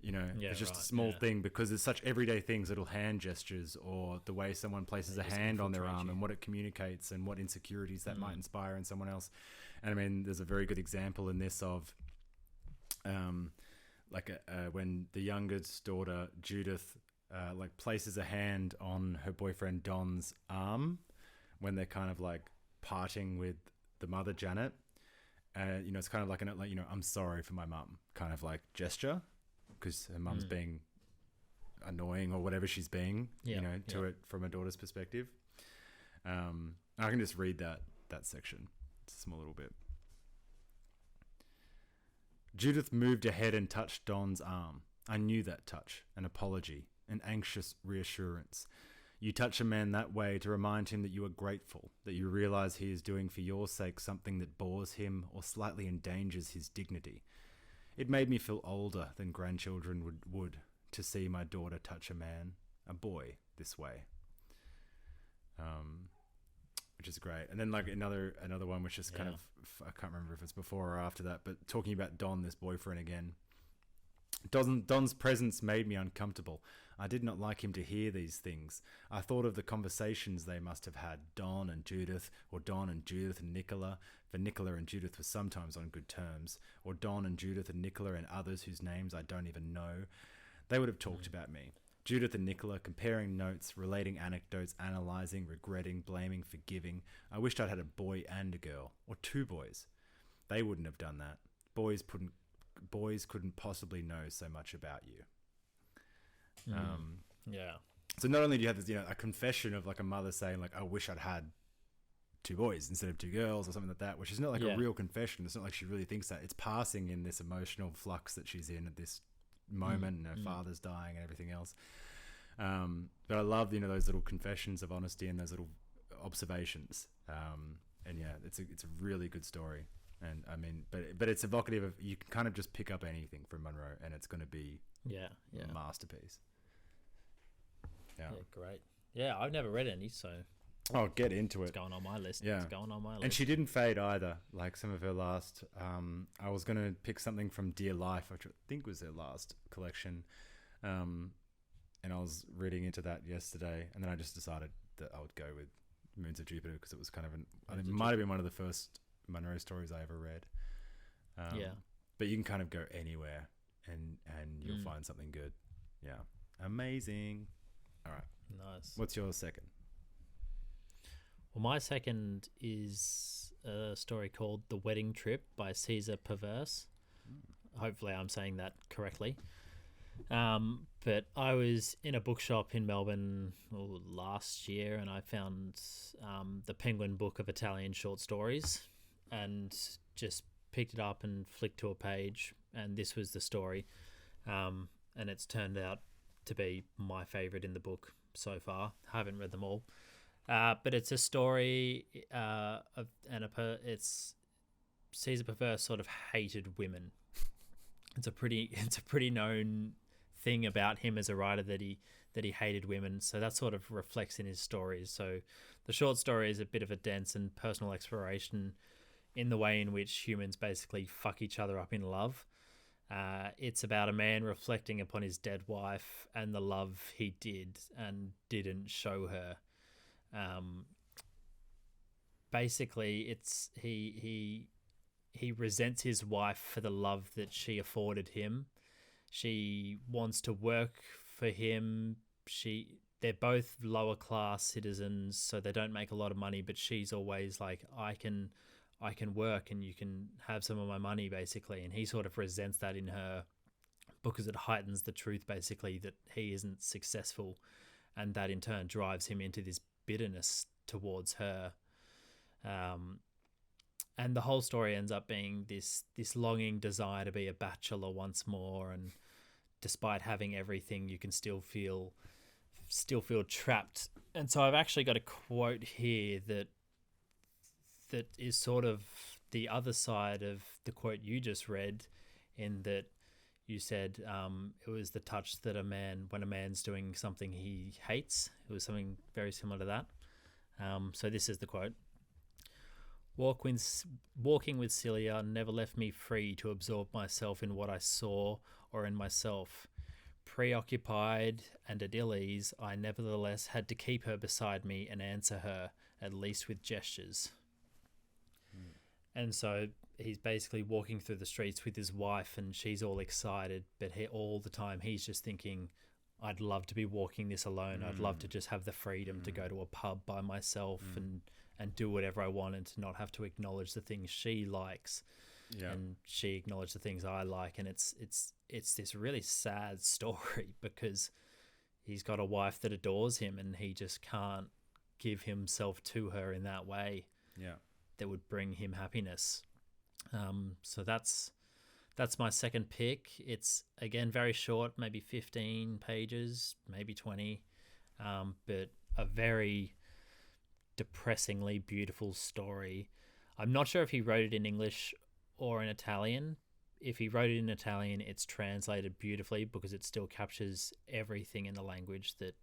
B: It's just a small thing, because it's such everyday things, little hand gestures, or the way someone places a hand on their arm and what it communicates and what insecurities that might inspire in someone else. And I mean, there's a very good example in this of when the youngest daughter, Judith, places a hand on her boyfriend Don's arm when they're kind of like parting with the mother, Janet. It's kind of like I'm sorry for my mum kind of like gesture, because her mum's being annoying or whatever she's being, to it from a daughter's perspective. I can just read that section. It's a small little bit. Judith moved ahead and touched Don's arm. I knew that touch, an apology, an anxious reassurance. You touch a man that way to remind him that you are grateful, that you realize he is doing for your sake something that bores him or slightly endangers his dignity. It made me feel older than grandchildren would to see my daughter touch a man, a boy, this way. Which is great. And then like another one which is kind of, I can't remember if it's before or after that, but talking about Don, this boyfriend again. Don's presence made me uncomfortable. I did not like him to hear these things. I thought of the conversations they must have had, Don and Judith, or Don and Judith and Nicola, for Nicola and Judith were sometimes on good terms, or Don and Judith and Nicola and others whose names I don't even know. They would have talked about me. Judith and Nicola comparing notes, relating anecdotes, analysing, regretting, blaming, forgiving. I wished I'd had a boy and a girl, or two boys. They wouldn't have done that. Boys couldn't possibly know so much about you. So not only do you have this, a confession of like a mother saying like, I wish I'd had two boys instead of two girls or something like that, which is not like a real confession. It's not like she really thinks that. It's passing in this emotional flux that she's in at this moment, and her father's dying and everything else. But I love, those little confessions of honesty and those little observations. And it's a really good story. And I mean, but it's evocative of, you can kind of just pick up anything from Munro and it's going to be a masterpiece. Yeah,
A: great. Yeah, I've never read any, so
B: oh, get into it.
A: It's going on my list.
B: Yeah,
A: it's going on my list.
B: And she didn't fade either. Like some of her last, I was going to pick something from Dear Life, which I think was her last collection, and I was reading into that yesterday, and then I just decided that I would go with Moons of Jupiter because it was kind of I think it might have been one of the first Munro stories I ever read. But you can kind of go anywhere and you'll find something good. Yeah. Amazing. All right.
A: Nice.
B: What's your second?
A: Well, my second is a story called The Wedding Trip by Cesare Pavese. Hopefully I'm saying that correctly. But I was in a bookshop in Melbourne last year, and I found the Penguin book of Italian short stories and just picked it up and flicked to a page, and this was the story. And it's turned out to be my favourite in the book so far. I haven't read them all. But it's a story it's Cesare Pavese sort of hated women. It's a pretty known thing about him as a writer that he hated women. So that sort of reflects in his stories. So the short story is a bit of a dense and personal exploration in the way in which humans basically fuck each other up in love. It's about a man reflecting upon his dead wife and the love he did and didn't show her. Basically, it's he resents his wife for the love that she afforded him. She wants to work for him. They're both lower class citizens, so they don't make a lot of money, but she's always like, I can work and you can have some of my money, basically. And he sort of resents that in her because it heightens the truth, basically, that he isn't successful, and that in turn drives him into this bitterness towards her. And the whole story ends up being this longing desire to be a bachelor once more, and despite having everything, you can still feel trapped. And so I've actually got a quote here that is sort of the other side of the quote you just read, in that you said it was the touch that when a man's doing something he hates. It was something very similar to that. So this is the quote. Walking with Celia never left me free to absorb myself in what I saw or in myself. Preoccupied and at ill ease, I nevertheless had to keep her beside me and answer her, at least with gestures. And so he's basically walking through the streets with his wife, and she's all excited, but all the time he's just thinking, I'd love to be walking this alone. I'd love to just have the freedom to go to a pub by myself and do whatever I want, and to not have to acknowledge the things she likes, and she acknowledged the things I like. And it's this really sad story because he's got a wife that adores him, and he just can't give himself to her in that way. That would bring him happiness. So that's my second pick. It's, again, very short, maybe 15 pages, maybe 20, but a very depressingly beautiful story. I'm not sure if he wrote it in English or in Italian. If he wrote it in Italian, it's translated beautifully because it still captures everything in the language that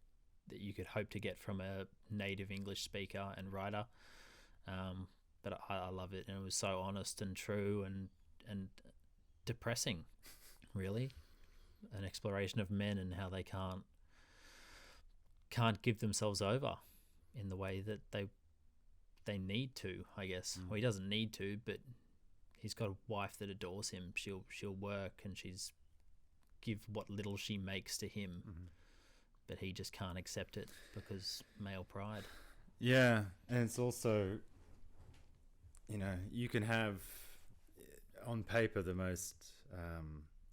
A: you could hope to get from a native English speaker and writer. But I love it, and it was so honest and true and depressing, really. An exploration of men and how they can't give themselves over in the way that they need to, I guess. Well, he doesn't need to, but he's got a wife that adores him. She'll work, and she's give what little she makes to him, but he just can't accept it because male pride.
B: Yeah, and it's also, you can have on paper the most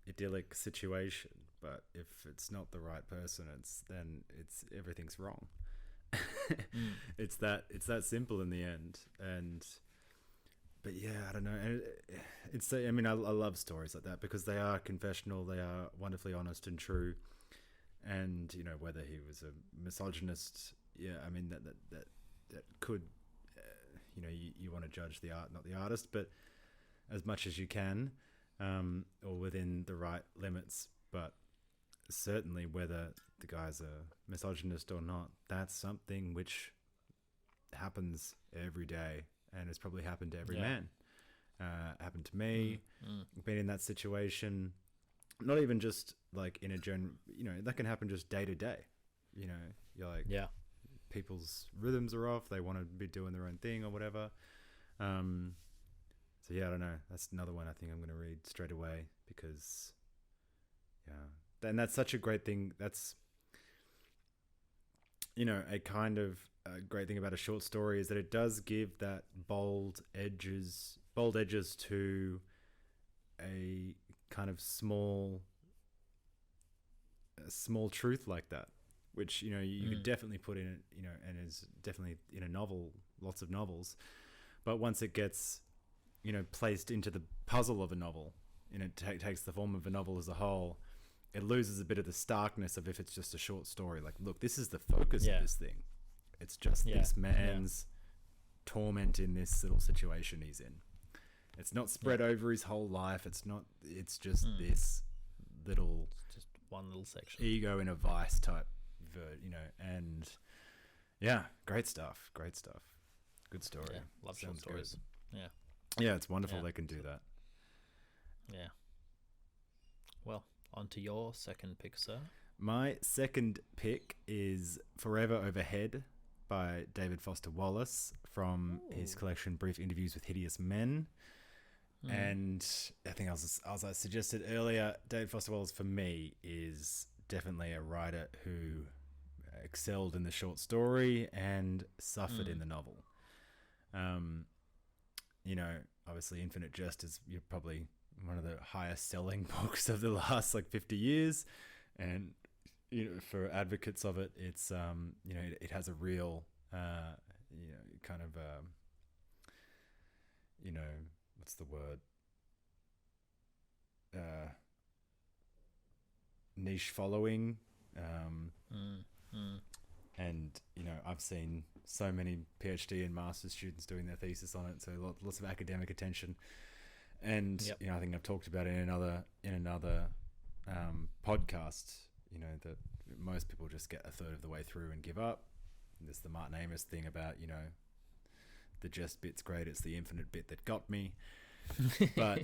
B: idyllic situation, but if it's not the right person, everything's wrong. It's that simple in the end. But yeah, I don't know. And I love stories like that because they are confessional, they are wonderfully honest and true. And whether he was a misogynist, that could. You want to judge the art, not the artist, but as much as you can, or within the right limits. But certainly whether the guy's a misogynist or not, that's something which happens every day, and it's probably happened to every man. Happened to me. Been in that situation, not even just like in a that can happen just day to day. You're like, people's rhythms are off. They want to be doing their own thing or whatever. So yeah, I don't know. That's another one I think I'm going to read straight away because, yeah, and that's such a great thing. That's, you know, a kind of great thing about a short story is that it does give that bold edges to a kind of small truth like that, which, you know, you could definitely put in it, you know, and is definitely in a novel, lots of novels. But once it gets, you know, placed into the puzzle of a novel, and it takes the form of a novel as a whole, it loses a bit of the starkness of if it's just a short story. Like, look, this is the focus of this thing. It's just this man's torment in this little situation he's in. It's not spread over his whole life. It's just this little...
A: It's just one little section.
B: Ego in a vice type, you know, and yeah, great stuff. Good story.
A: Yeah, love short stories. Good.
B: Yeah, it's wonderful they can do that.
A: Yeah. Well, on to your second pick, sir.
B: My second pick is Forever Overhead by David Foster Wallace from his collection Brief Interviews with Hideous Men. And I think as I suggested earlier, David Foster Wallace for me is definitely a writer who excelled in the short story and suffered in the novel. You know, obviously Infinite Jest is probably one of the highest selling books of the last 50 years. And, you know, for advocates of it, it's, you know, it has a real, you know, kind of, you know, what's the word? Niche following. And, you know, I've seen so many PhD and master's students doing their thesis on it, so lots of academic attention. And you know, I think I've talked about it in another podcast, you know, that most people just get a third of the way through and give up. There's the Martin Amis thing about, you know, the jest bit's great, it's the infinite bit that got me. But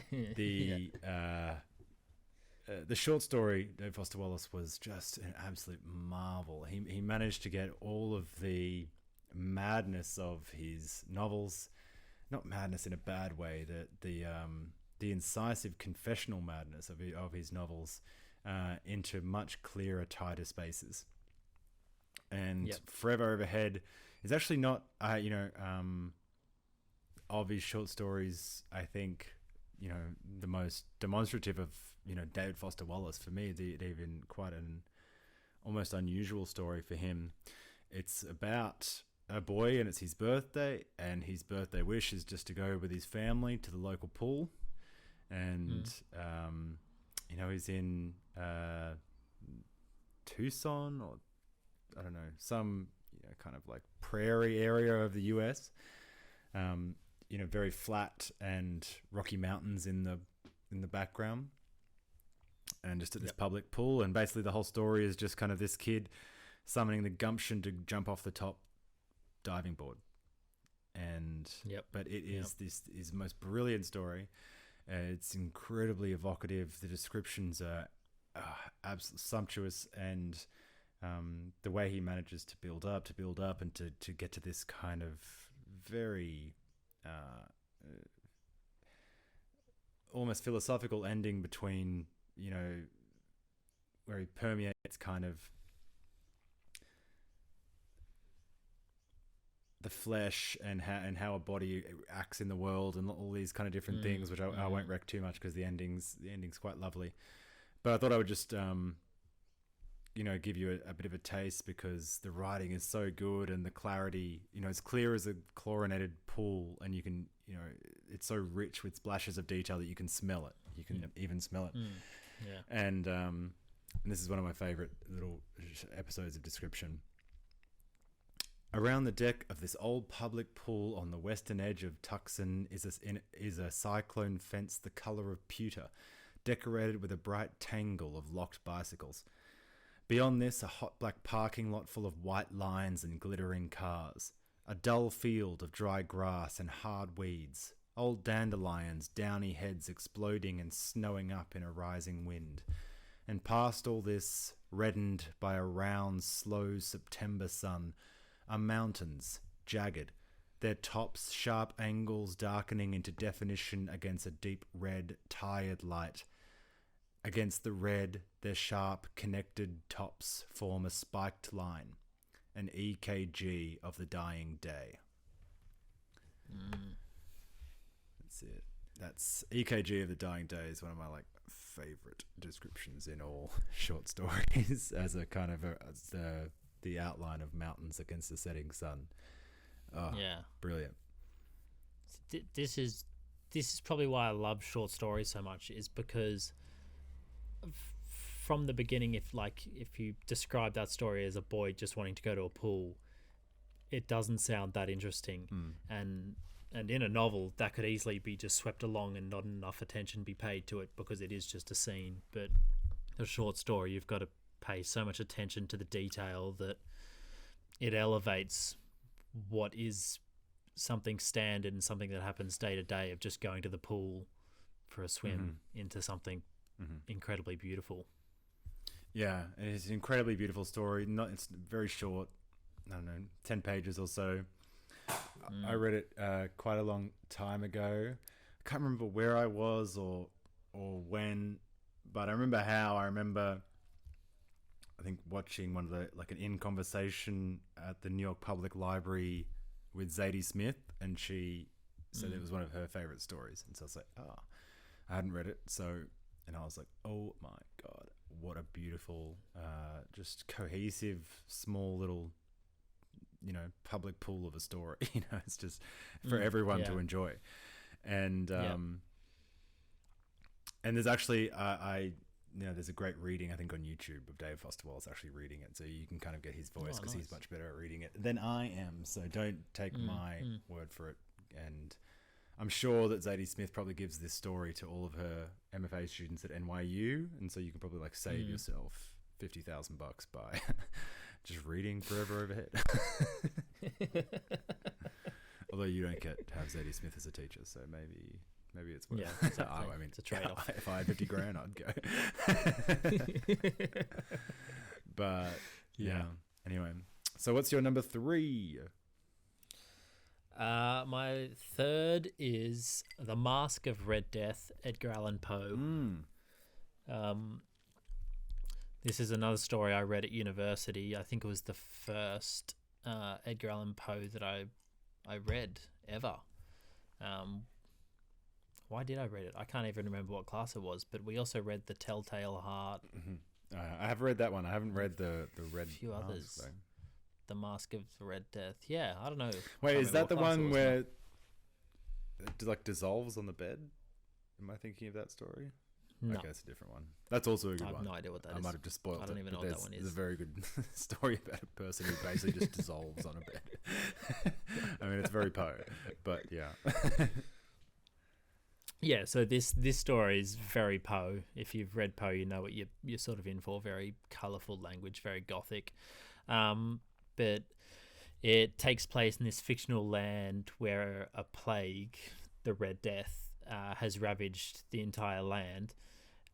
B: the short story, David Foster Wallace, was just an absolute marvel. He managed to get all of the madness of his novels, not madness in a bad way, the incisive confessional madness of his novels into much clearer, tighter spaces. And Forever Overhead is actually not, you know, of his short stories, I think, you know, the most demonstrative of, you know, David Foster Wallace. For me, even quite an almost unusual story for him. It's about a boy, and it's his birthday, and his birthday wish is just to go with his family to the local pool. And, you know, he's in Tucson, or I don't know, some, you know, kind of prairie area of the US. You know, very flat and rocky mountains in the background, and just at this public pool. And basically the whole story is just kind of this kid summoning the gumption to jump off the top diving board. And but it is this is the most brilliant story. It's incredibly evocative. The descriptions are absolutely sumptuous, and the way he manages to build up and to get to this kind of very almost philosophical ending between, you know, where he permeates kind of the flesh and how a body acts in the world and all these kind of different things, which I won't wreck too much because the ending's quite lovely. But I thought I would just you know, give you a bit of a taste, because the writing is so good and the clarity, you know, it's clear as a chlorinated pool, and you can, you know, it's so rich with splashes of detail that you can smell it. You can even smell it. And this is one of my favorite little episodes of description. Around the deck of this old public pool on the western edge of Tucson is a cyclone fence the color of pewter, decorated with a bright tangle of locked bicycles. Beyond this, a hot black parking lot full of white lines and glittering cars. A dull field of dry grass and hard weeds. Old dandelions, downy heads exploding and snowing up in a rising wind. And past all this, reddened by a round, slow September sun, are mountains, jagged, their tops sharp angles darkening into definition against a deep red, tired light. Against the red, their sharp, connected tops form a spiked line, an EKG of the dying day. That's it. That's EKG of the dying day is one of my favorite descriptions in all short stories as a kind of the outline of mountains against the setting sun. Oh, yeah, brilliant.
A: This is probably why I love short stories so much, is because from the beginning, if you describe that story as a boy just wanting to go to a pool, it doesn't sound that interesting. And in a novel, that could easily be just swept along and not enough attention be paid to it because it is just a scene. But a short story, you've got to pay so much attention to the detail that it elevates what is something standard and something that happens day to day of just going to the pool for a swim into something incredibly beautiful.
B: Yeah, it's an incredibly beautiful story. It's very short. I don't know, 10 pages or so. I read it quite a long time ago. I can't remember where I was or when, but I remember how. I remember, I think, watching one of the an in conversation at the New York Public Library with Zadie Smith, and she said it was one of her favorite stories. And so I was like, I hadn't read it, and I was like, oh my god, what a beautiful, just cohesive, small little, public pool of a story. It's just for everyone to enjoy. And and there's actually there's a great reading, I think, on YouTube of Dave Foster Wallace actually reading it, so you can kind of get his voice because he's much better at reading it than I am. So don't take my word for it. And I'm sure that Zadie Smith probably gives this story to all of her MFA students at NYU, and so you can probably save yourself $50,000 by just reading Forever Overhead. Although you don't get to have Zadie Smith as a teacher, so maybe it's worth it.
A: Exactly. I mean, it's a trade-off.
B: If I had $50,000, I'd go. But anyway, so what's your number 3?
A: My third is The Masque of Red Death, Edgar Allan Poe. This is another story I read at university. I think it was the first Edgar Allan Poe that I read ever. Why did I read it? I can't even remember what class it was, but we also read The Telltale Heart.
B: I have read that one. I haven't read the Red
A: Mask. A few others. Though. The Masque of the Red Death. Yeah, I don't know.
B: Wait, is that the one where it dissolves on the bed? Am I thinking of that story?
A: No.
B: Okay, it's a different one. That's also a good one.
A: I have no idea what that is.
B: I might have just spoiled it.
A: I don't even know what that one is.
B: There's a very good story about a person who basically just dissolves on a bed. I mean, it's very Poe, but yeah.
A: Yeah, so this story is very Poe. If you've read Poe, you know what you're sort of in for. Very colourful language, very gothic. But it takes place in this fictional land where a plague, the Red Death, has ravaged the entire land.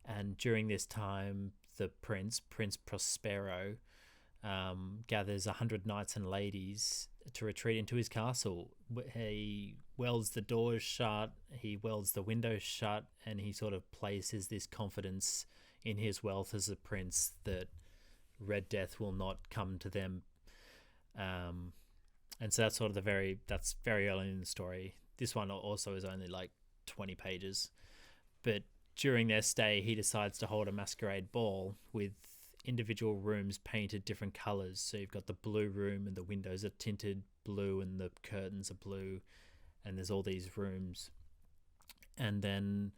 A: And during this time, the Prince Prospero, gathers 100 knights and ladies to retreat into his castle. He welds the doors shut, he welds the windows shut, and he sort of places this confidence in his wealth as a prince that Red Death will not come to them. And so that's sort of that's very early in the story. This one also is only 20 pages. But during their stay, he decides to hold a masquerade ball with individual rooms painted different colours. So you've got the blue room, and the windows are tinted blue, and the curtains are blue, and there's all these rooms. And then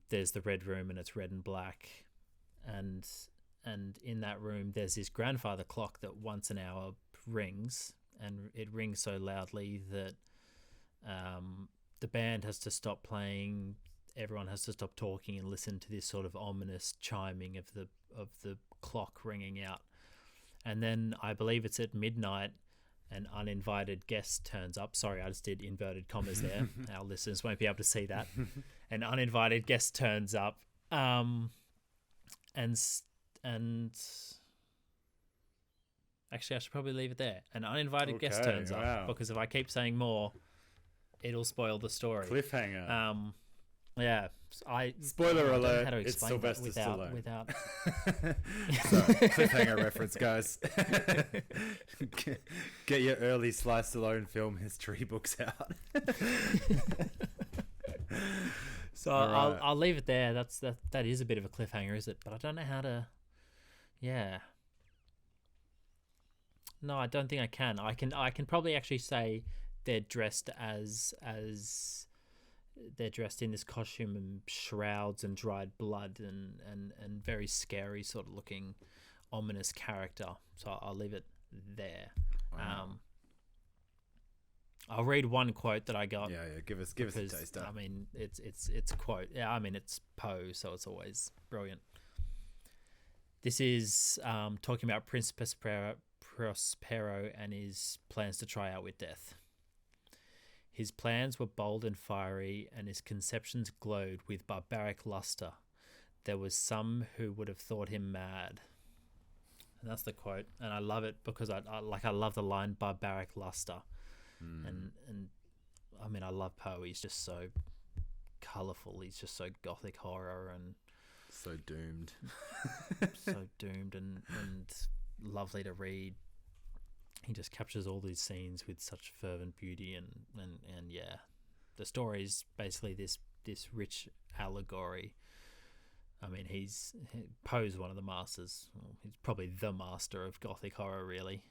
A: there's the red room, and it's red and black. And in that room, there's this grandfather clock that once an hour rings, and it rings so loudly that the band has to stop playing. Everyone has to stop talking and listen to this sort of ominous chiming of the clock ringing out. And then I believe it's at midnight, an uninvited guest turns up. Sorry, I just did inverted commas there. Our listeners won't be able to see that. An uninvited guest turns up, and Actually, I should probably leave it there. An uninvited guest turns up, because if I keep saying more, it'll spoil the story.
B: Cliffhanger.
A: Yeah.
B: Spoiler
A: I
B: alert,
A: don't know how to
B: it's
A: explain
B: Sylvester
A: that
B: Stallone.
A: So,
B: cliffhanger reference, guys. Get your early Sly Stallone film history books out.
A: So I'll leave it there. That is a bit of a cliffhanger, is it? But I don't know how to. Yeah. No, I don't think I can. I can probably actually say they're dressed as they're dressed in this costume and shrouds and dried blood and very scary sort of looking, ominous character. So I'll leave it there.
B: Wow.
A: I'll read one quote that I got.
B: Yeah. Give us a taster.
A: I mean, it's a quote. Yeah, I mean, it's Poe, so it's always brilliant. This is talking about Prince Prospero and his plans to try out with death. His plans were bold and fiery, and his conceptions glowed with barbaric luster. There was some who would have thought him mad. And that's the quote, and I love it because I love the line barbaric luster. And I mean, I love Poe. He's just so colourful. He's just so gothic horror and
B: so doomed.
A: and lovely to read. He just captures all these scenes with such fervent beauty and yeah, the story is basically this rich allegory. I mean, Poe's one of the masters. Well, he's probably the master of gothic horror, really.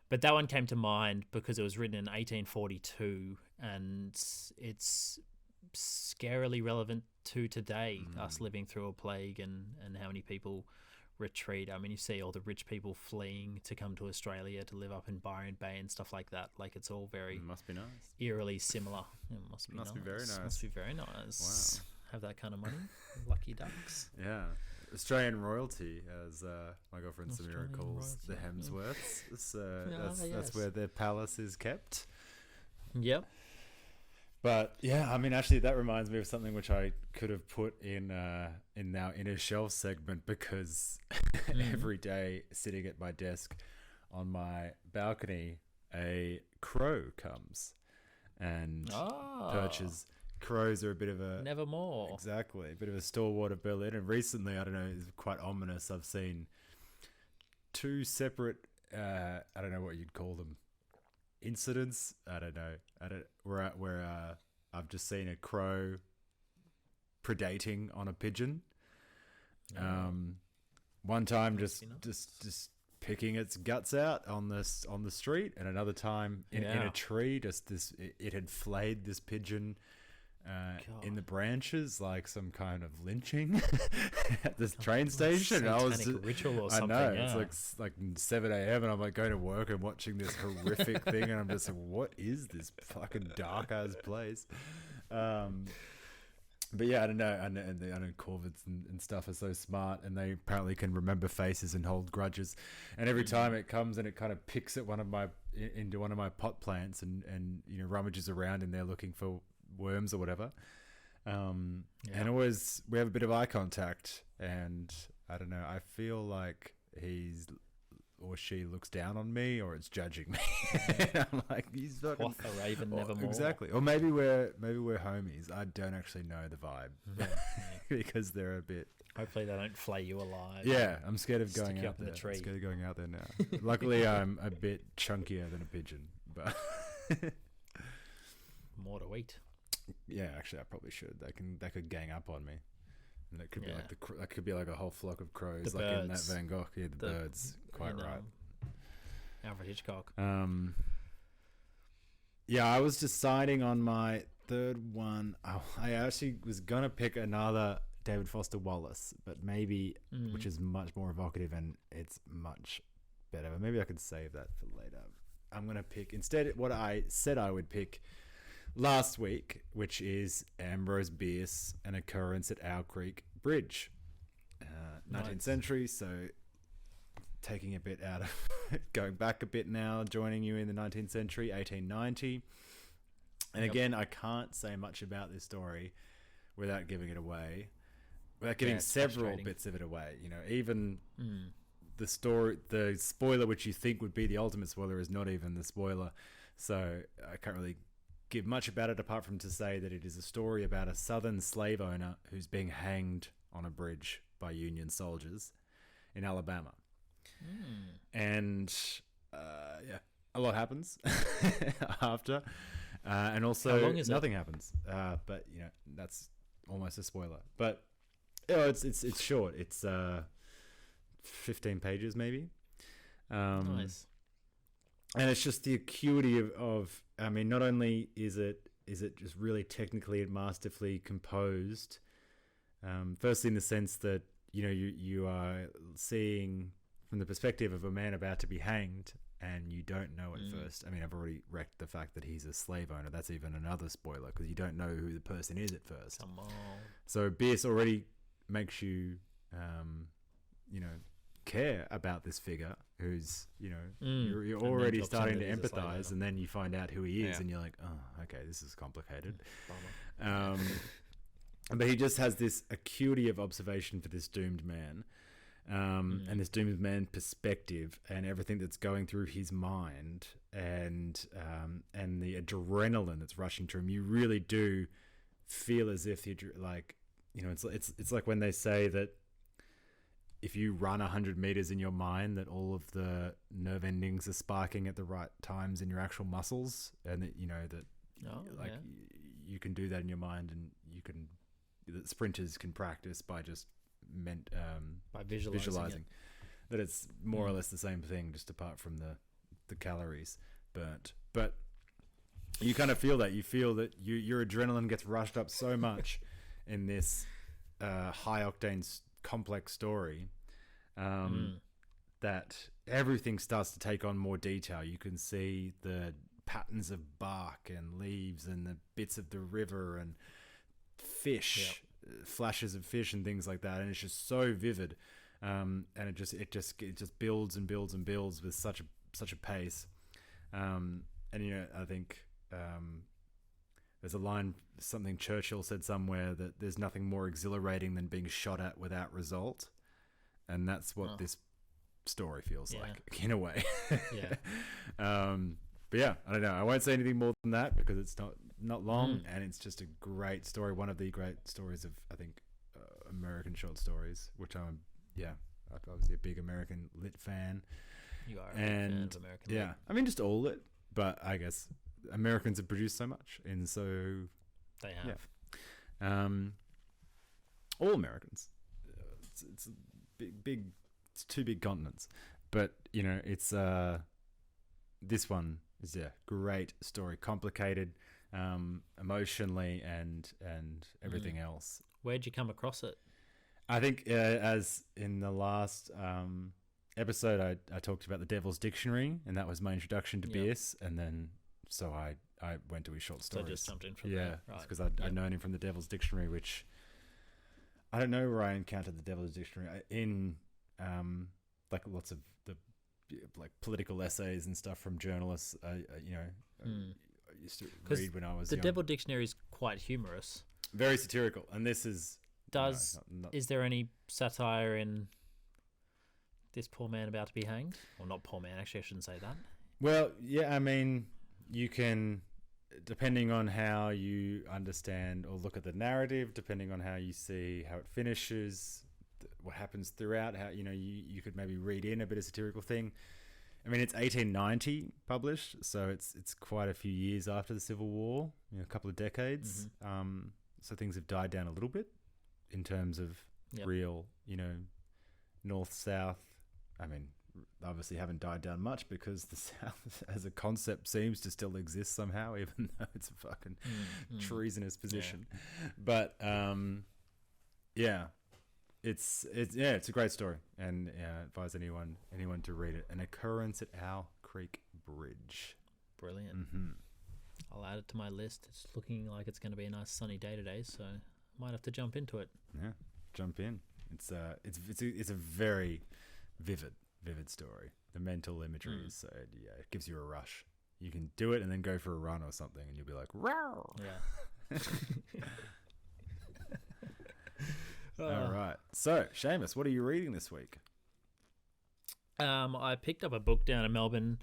A: But that one came to mind because it was written in 1842, and it's scarily relevant to today, us living through a plague and how many people retreat. I mean, you see all the rich people fleeing to come to Australia to live up in Byron Bay and stuff like that. Like, it's all very
B: must be nice,
A: eerily similar. It must be
B: very nice.
A: Must be very nice.
B: Wow.
A: Have that kind of money. Lucky ducks.
B: Yeah. Australian royalty, as my girlfriend Samira calls the Hemsworths. That's where their palace is kept.
A: Yep.
B: But yeah, I mean, actually, that reminds me of something which I could have put in our inner shelf segment, because every day sitting at my desk on my balcony, a crow comes and perches. Crows are a bit of a
A: nevermore.
B: Exactly, a bit of a stalwart of Berlin. And recently, I don't know, it's quite ominous. I've seen two separate, I don't know what you'd call them, incidents. I don't know. Where I've just seen a crow predating on a pigeon. One time just picking its guts out on the street, and another time in a tree. It had flayed this pigeon in the branches, like some kind of lynching at this train station.
A: I was ritual or something.
B: I know, it's like 7 a.m. and I'm like going to work and watching this horrific thing, and I'm just like, what is this fucking dark ass place? But yeah, I don't know. I know corvids and stuff are so smart, and they apparently can remember faces and hold grudges. And every time it comes and it kind of picks at one of my pot plants and rummages around in there looking for worms or whatever. And always we have a bit of eye contact, and I don't know, I feel like he's or she looks down on me, or it's judging me. I'm like, he's fucking
A: quoth a raven nevermore.
B: Exactly. Or maybe we're homies. I don't actually know the vibe because they're a bit.
A: Hopefully they don't flay you alive.
B: Yeah, I'm scared of going out
A: up in
B: there.
A: the tree.
B: I'm scared of going out there now. Luckily, I'm a bit chunkier than a pigeon, but
A: more to eat.
B: Yeah, actually, I probably should. They could gang up on me, and that could be like that could be like a whole flock of crows, like in that Van Gogh. Yeah, the birds. Quite right.
A: Alfred Hitchcock.
B: Yeah, I was deciding on my third one. I actually was gonna pick another David Foster Wallace, but maybe which is much more evocative and it's much better. But maybe I could save that for later. I'm gonna pick instead what I said I would pick last week, which is Ambrose, Bierce, An Occurrence at Owl Creek Bridge, 19th century. So taking a bit out of going back a bit now, joining you in the 19th century, 1890. And again, I can't say much about this story without giving it away, without giving several bits of it away. You know, even the story, the spoiler, which you think would be the ultimate spoiler, is not even the spoiler. So I can't really give much about it apart from to say that it is a story about a southern slave owner who's being hanged on a bridge by Union soldiers in Alabama. And a lot happens after, and also nothing happens. But that's almost a spoiler. But it's short. It's 15 pages maybe.
A: Nice.
B: And it's just the acuity of I mean, not only is it just really technically and masterfully composed. Firstly, in the sense that you are seeing from the perspective of a man about to be hanged, and you don't know at first. I mean, I've already wrecked the fact that he's a slave owner. That's even another spoiler because you don't know who the person is at first.
A: Come on.
B: So Bierce already makes you, care about this figure who's, you're already starting to empathize, and then you find out who he is, and you're like, oh, okay, this is complicated. But he just has this acuity of observation for this doomed man. And this doomed man perspective and everything that's going through his mind and the adrenaline that's rushing through him, you really do feel as if it's like when they say that if you run 100 meters in your mind, that all of the nerve endings are sparking at the right times in your actual muscles, and that you can do that in your mind, and that sprinters can practice by just by visualizing that it's more or less the same thing, just apart from the calories. But you kind of feel that your adrenaline gets rushed up so much in this high octane complex story that everything starts to take on more detail. You can see the patterns of bark and leaves and the bits of the river and fish. Flashes of fish and things like that, and it's just so vivid, and it just builds and builds and builds with such a pace, and I think there's a line, something Churchill said somewhere, that there's nothing more exhilarating than being shot at without result, and that's what this story feels like in a way. But yeah, I don't know. I won't say anything more than that because it's not long, and it's just a great story. One of the great stories of, I think, American short stories, which I'm obviously a big American lit fan.
A: You are a big fan of American lit.
B: I mean, just all lit, but I guess Americans have produced so much, and so
A: they have.
B: Yeah. All Americans. It's big. It's two big continents, but it's this one is great story, complicated. Emotionally and everything else.
A: Where'd you come across it?
B: I think as in the last episode, I talked about the Devil's Dictionary, and that was my introduction to Bierce, and then so I went to his short stories.
A: So I just jumped in from there.
B: Right. Because I'd known him from the Devil's Dictionary, which I don't know where I encountered the Devil's Dictionary in lots of the political essays and stuff from journalists. Used to read when I was
A: the
B: young.
A: Devil Dictionary is quite humorous,
B: very satirical, and this is
A: is there any satire in this poor man about to be hanged? Or not poor man, actually I shouldn't say that.
B: Well, I mean, you can, depending on how you understand or look at the narrative, depending on how you see how it finishes, what happens throughout, how you could maybe read in a bit of satirical thing. I mean, it's 1890 published, so it's quite a few years after the Civil War, a couple of decades. So things have died down a little bit in terms of real, north-south. I mean, obviously haven't died down much because the South as a concept seems to still exist somehow, even though it's a fucking treasonous position. But It's a great story, and advise anyone to read it. An Occurrence at Owl Creek Bridge.
A: Brilliant. I'll add it to my list. It's looking like it's going to be a nice sunny day today, so I might have to jump into it.
B: Yeah, jump in. It's a very vivid story. The mental imagery is it gives you a rush. You can do it and then go for a run or something, and you'll be like, "Rawr!" Yeah. All right. So, Seamus, what are you reading this week?
A: I picked up a book down in Melbourne.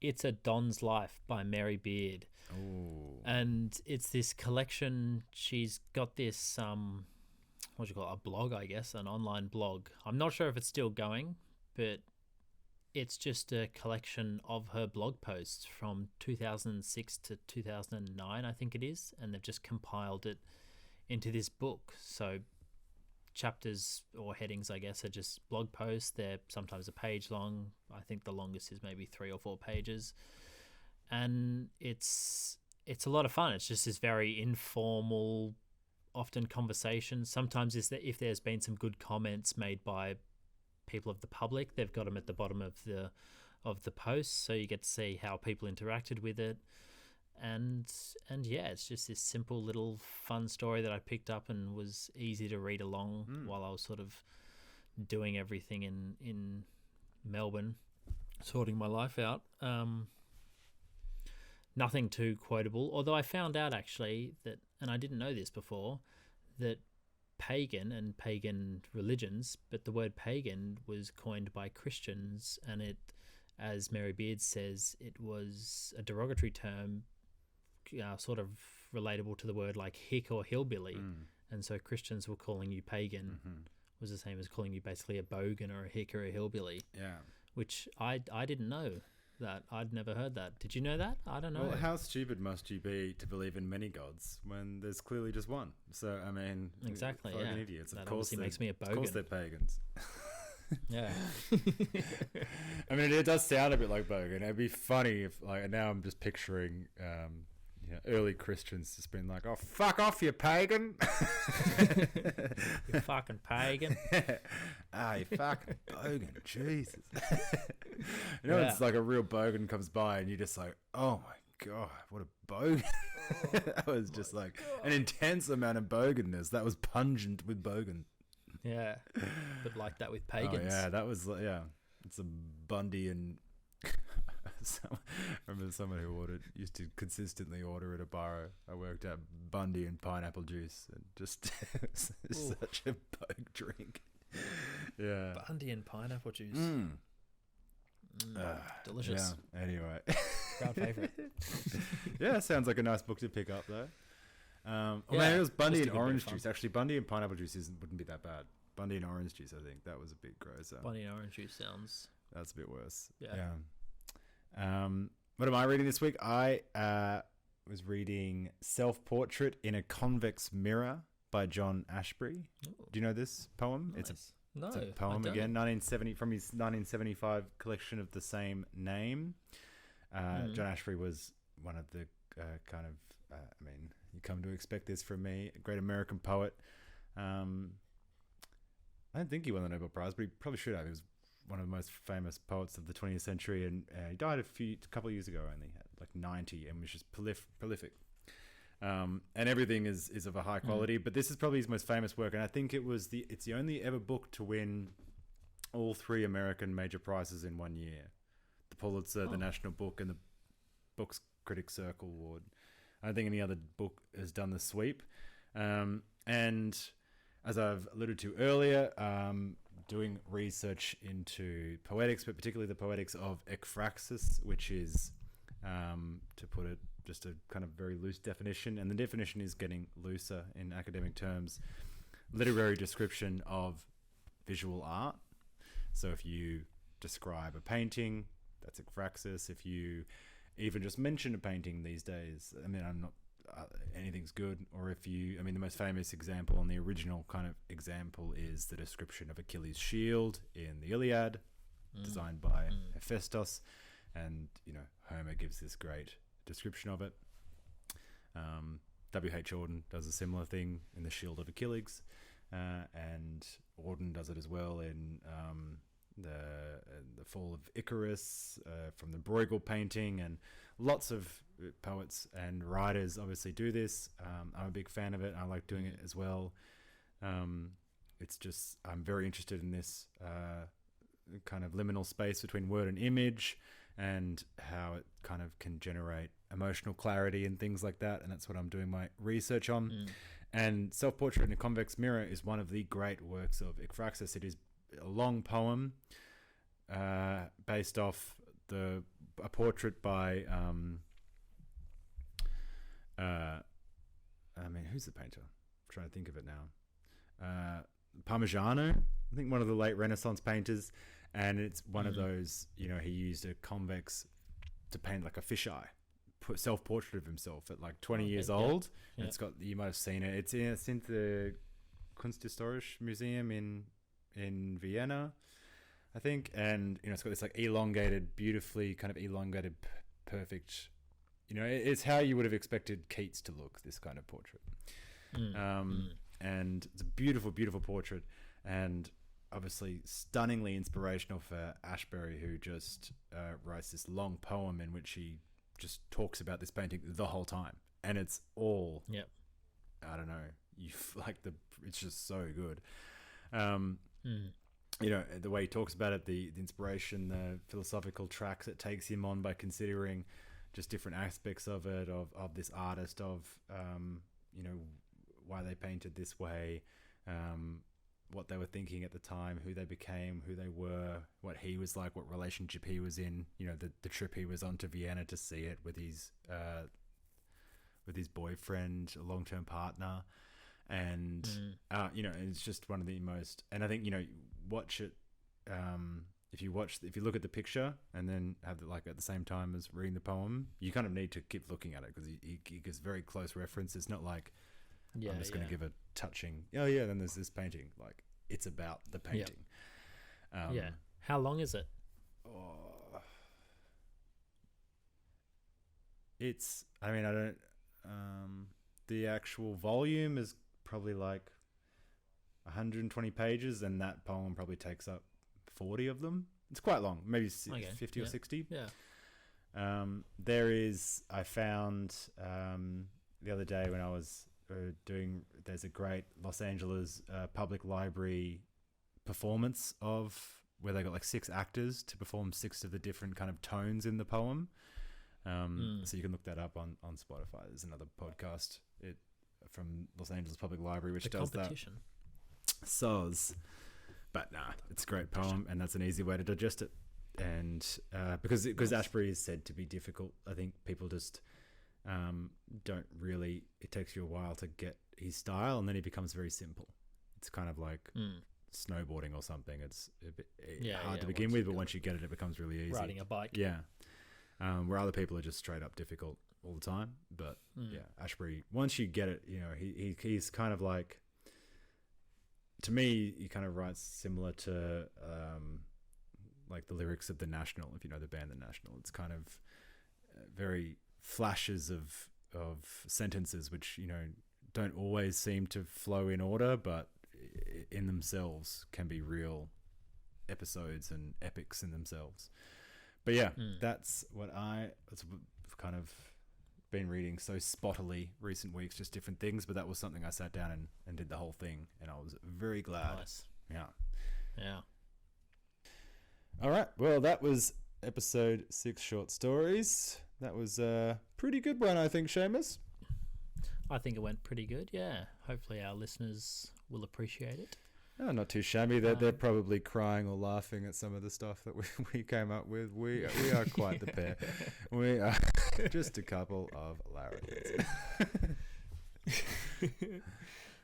A: It's A Don's Life by Mary Beard.
B: Ooh.
A: And it's this collection. She's got this, what do you call it? A blog, I guess, an online blog. I'm not sure if it's still going, but it's just a collection of her blog posts from 2006 to 2009, I think it is. And they've just compiled it into this book. So chapters or headings, I guess, are just blog posts. They're sometimes a page long. I think the longest is maybe 3 or 4 pages. And it's a lot of fun. It's just this very informal, often conversation. Sometimes if there's been some good comments made by people of the public, they've got them at the bottom of the post, so you get to see how people interacted with it. And yeah, it's just this simple little fun story that I picked up and was easy to read along while I was sort of doing everything in Melbourne, sorting my life out. Nothing too quotable, although I found out actually that, and I didn't know this before, that pagan and pagan religions, but the word pagan was coined by Christians, and it, as Mary Beard says, it was a derogatory term, sort of relatable to the word like hick or hillbilly. And so Christians were calling you pagan was the same as calling you basically a bogan or a hick or a hillbilly.
B: Yeah.
A: Which I didn't know that. I'd never heard that. Did you know that? I don't know.
B: Well, how stupid must you be to believe in many gods when there's clearly just one? So, I mean...
A: Exactly,
B: fucking idiots.
A: That obviously makes me a bogan.
B: Of course they're pagans.
A: Yeah.
B: I mean, it does sound a bit like bogan. It'd be funny if, like, now I'm just picturing... early Christians just being like, "Oh, fuck off, you pagan!"
A: You fucking pagan!
B: You fucking bogan! Jesus! It's like a real bogan comes by, and you're just like, "Oh my god, what a bogan!" That was just like an intense amount of boganness. That was pungent with bogan.
A: Yeah, but like that with pagans.
B: Oh, yeah, that was it's a Bundy and. I remember someone who used to consistently order at a bar I worked at Bundy and pineapple juice, and just such a bug drink. Yeah,
A: Bundy and pineapple juice. Delicious.
B: Yeah. Anyway,
A: crowd favorite.
B: Yeah, sounds like a nice book to pick up though. Maybe it was Bundy and orange juice. Actually, Bundy and pineapple juice wouldn't be that bad. Bundy and orange juice, I think that was a bit gross.
A: Bundy and orange juice sounds.
B: That's a bit worse.
A: Yeah.
B: What am I reading this week? I was reading Self-Portrait in a Convex Mirror by John Ashbery. Ooh. Do you know this poem?
A: Nice.
B: It's a poem again, 1970 from his 1975 collection of the same name. John Ashbery was one of the you come to expect this from me, a great American poet. I don't think he won the Nobel Prize, but he probably should have. He was one of the most famous poets of the 20th century, and he died a couple of years ago only, at like 90, and was just prolific. And everything is of a high quality, but this is probably his most famous work, and I think it's the only ever book to win all 3 American major prizes in one year: the Pulitzer, the National Book, and the Books Critics Circle Award. I don't think any other book has done the sweep. And as I've alluded to earlier, doing research into poetics, but particularly the poetics of ekphrasis, which is, to put it just a kind of very loose definition, and the definition is getting looser in academic terms, literary description of visual art. So if you describe a painting, that's ekphrasis. If you even just mention a painting these days, I mean, I'm not... anything's good. Or if the most famous example, and the original kind of example, is the description of Achilles' shield in the Iliad, designed by Hephaestus, and Homer gives this great description of it. W.H. Auden does a similar thing in the Shield of Achilles, and Auden does it as well in the Fall of Icarus, from the Bruegel painting, and lots of poets and writers obviously do this. I'm a big fan of it. I like doing it as well. It's just, I'm very interested in this kind of liminal space between word and image, and how it kind of can generate emotional clarity and things like that. And that's what I'm doing my research on. And Self-Portrait in a Convex Mirror is one of the great works of ekphrasis. It is a long poem, based off a portrait by who's the painter? I'm trying to think of it now. Parmigiano, I think one of the late Renaissance painters, and it's one of those, he used a convex to paint like a fisheye, self-portrait of himself at like 20 years old. Yeah. It's got, you might have seen it. It's in the Kunsthistorische Museum in Vienna, I think, and it's got this like beautifully elongated, perfect. It's how you would have expected Keats to look. This kind of portrait, and it's a beautiful, beautiful portrait, and obviously stunningly inspirational for Ashbery, who just writes this long poem in which he just talks about this painting the whole time, and it's all I don't know. It's just so good. The way he talks about it, the inspiration, the philosophical tracks it takes him on by considering just different aspects of it, of this artist, of why they painted this way, what they were thinking at the time, who they became, who they were, what he was like, what relationship he was in, the trip he was on to Vienna to see it with his boyfriend, a long-term partner. And it's just one of the most, and I think watch it if you look at the picture and then have it like at the same time as reading the poem, you kind of need to keep looking at it, because he gives very close reference. It's not like I'm just going to give a touching, then there's this painting. Like, it's about the painting.
A: How long is it?
B: It's, I don't, the actual volume is probably like 120 pages, and that poem probably takes up 40 of them. It's quite long, maybe 50 or 60. I found the other day when I was there's a great Los Angeles public library performance where they got like 6 actors to perform 6 of the different kind of tones in the poem. So you can look that up on Spotify. There's another podcast from Los Angeles Public Library which does competition. That. Soz. But it's a great poem, and that's an easy way to digest it. And because Ashbery is said to be difficult, I think people just don't really. It takes you a while to get his style, and then he becomes very simple. It's kind of like snowboarding or something. It's a bit hard to begin with, but once you get it, it becomes really easy.
A: Riding a bike.
B: Yeah. Where other people are just straight up difficult all the time. But Ashbery, once you get it, he's kind of like, to me, he kind of writes similar to like the lyrics of The National, if you know the band The National. It's kind of very flashes of sentences which don't always seem to flow in order, but in themselves can be real episodes and epics in themselves. But that's what I've kind of been reading so spottily recent weeks, just different things. But that was something I sat down and did the whole thing, and I was very glad.
A: Nice.
B: Yeah. All right. Well, that was episode 6 short stories. That was a pretty good one, I think, Seamus.
A: I think it went pretty good. Yeah. Hopefully our listeners will appreciate it.
B: Oh, not too shabby. They're probably crying or laughing at some of the stuff that we came up with. We are quite the pair. We are just a couple of larrikins.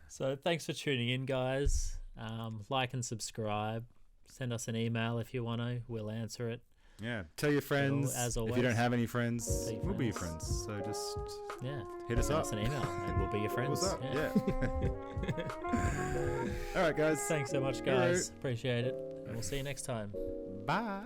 A: So thanks for tuning in, guys. Like and subscribe. Send us an email if you want to. We'll answer it.
B: Yeah. Tell your friends.
A: As always,
B: if you don't have any friends, we'll be your friends. So just hit us up.
A: Send us an email and we'll be your friends.
B: What's up? Yeah. All right, guys.
A: Thanks so much, guys. Appreciate it. And we'll see you next time.
B: Bye.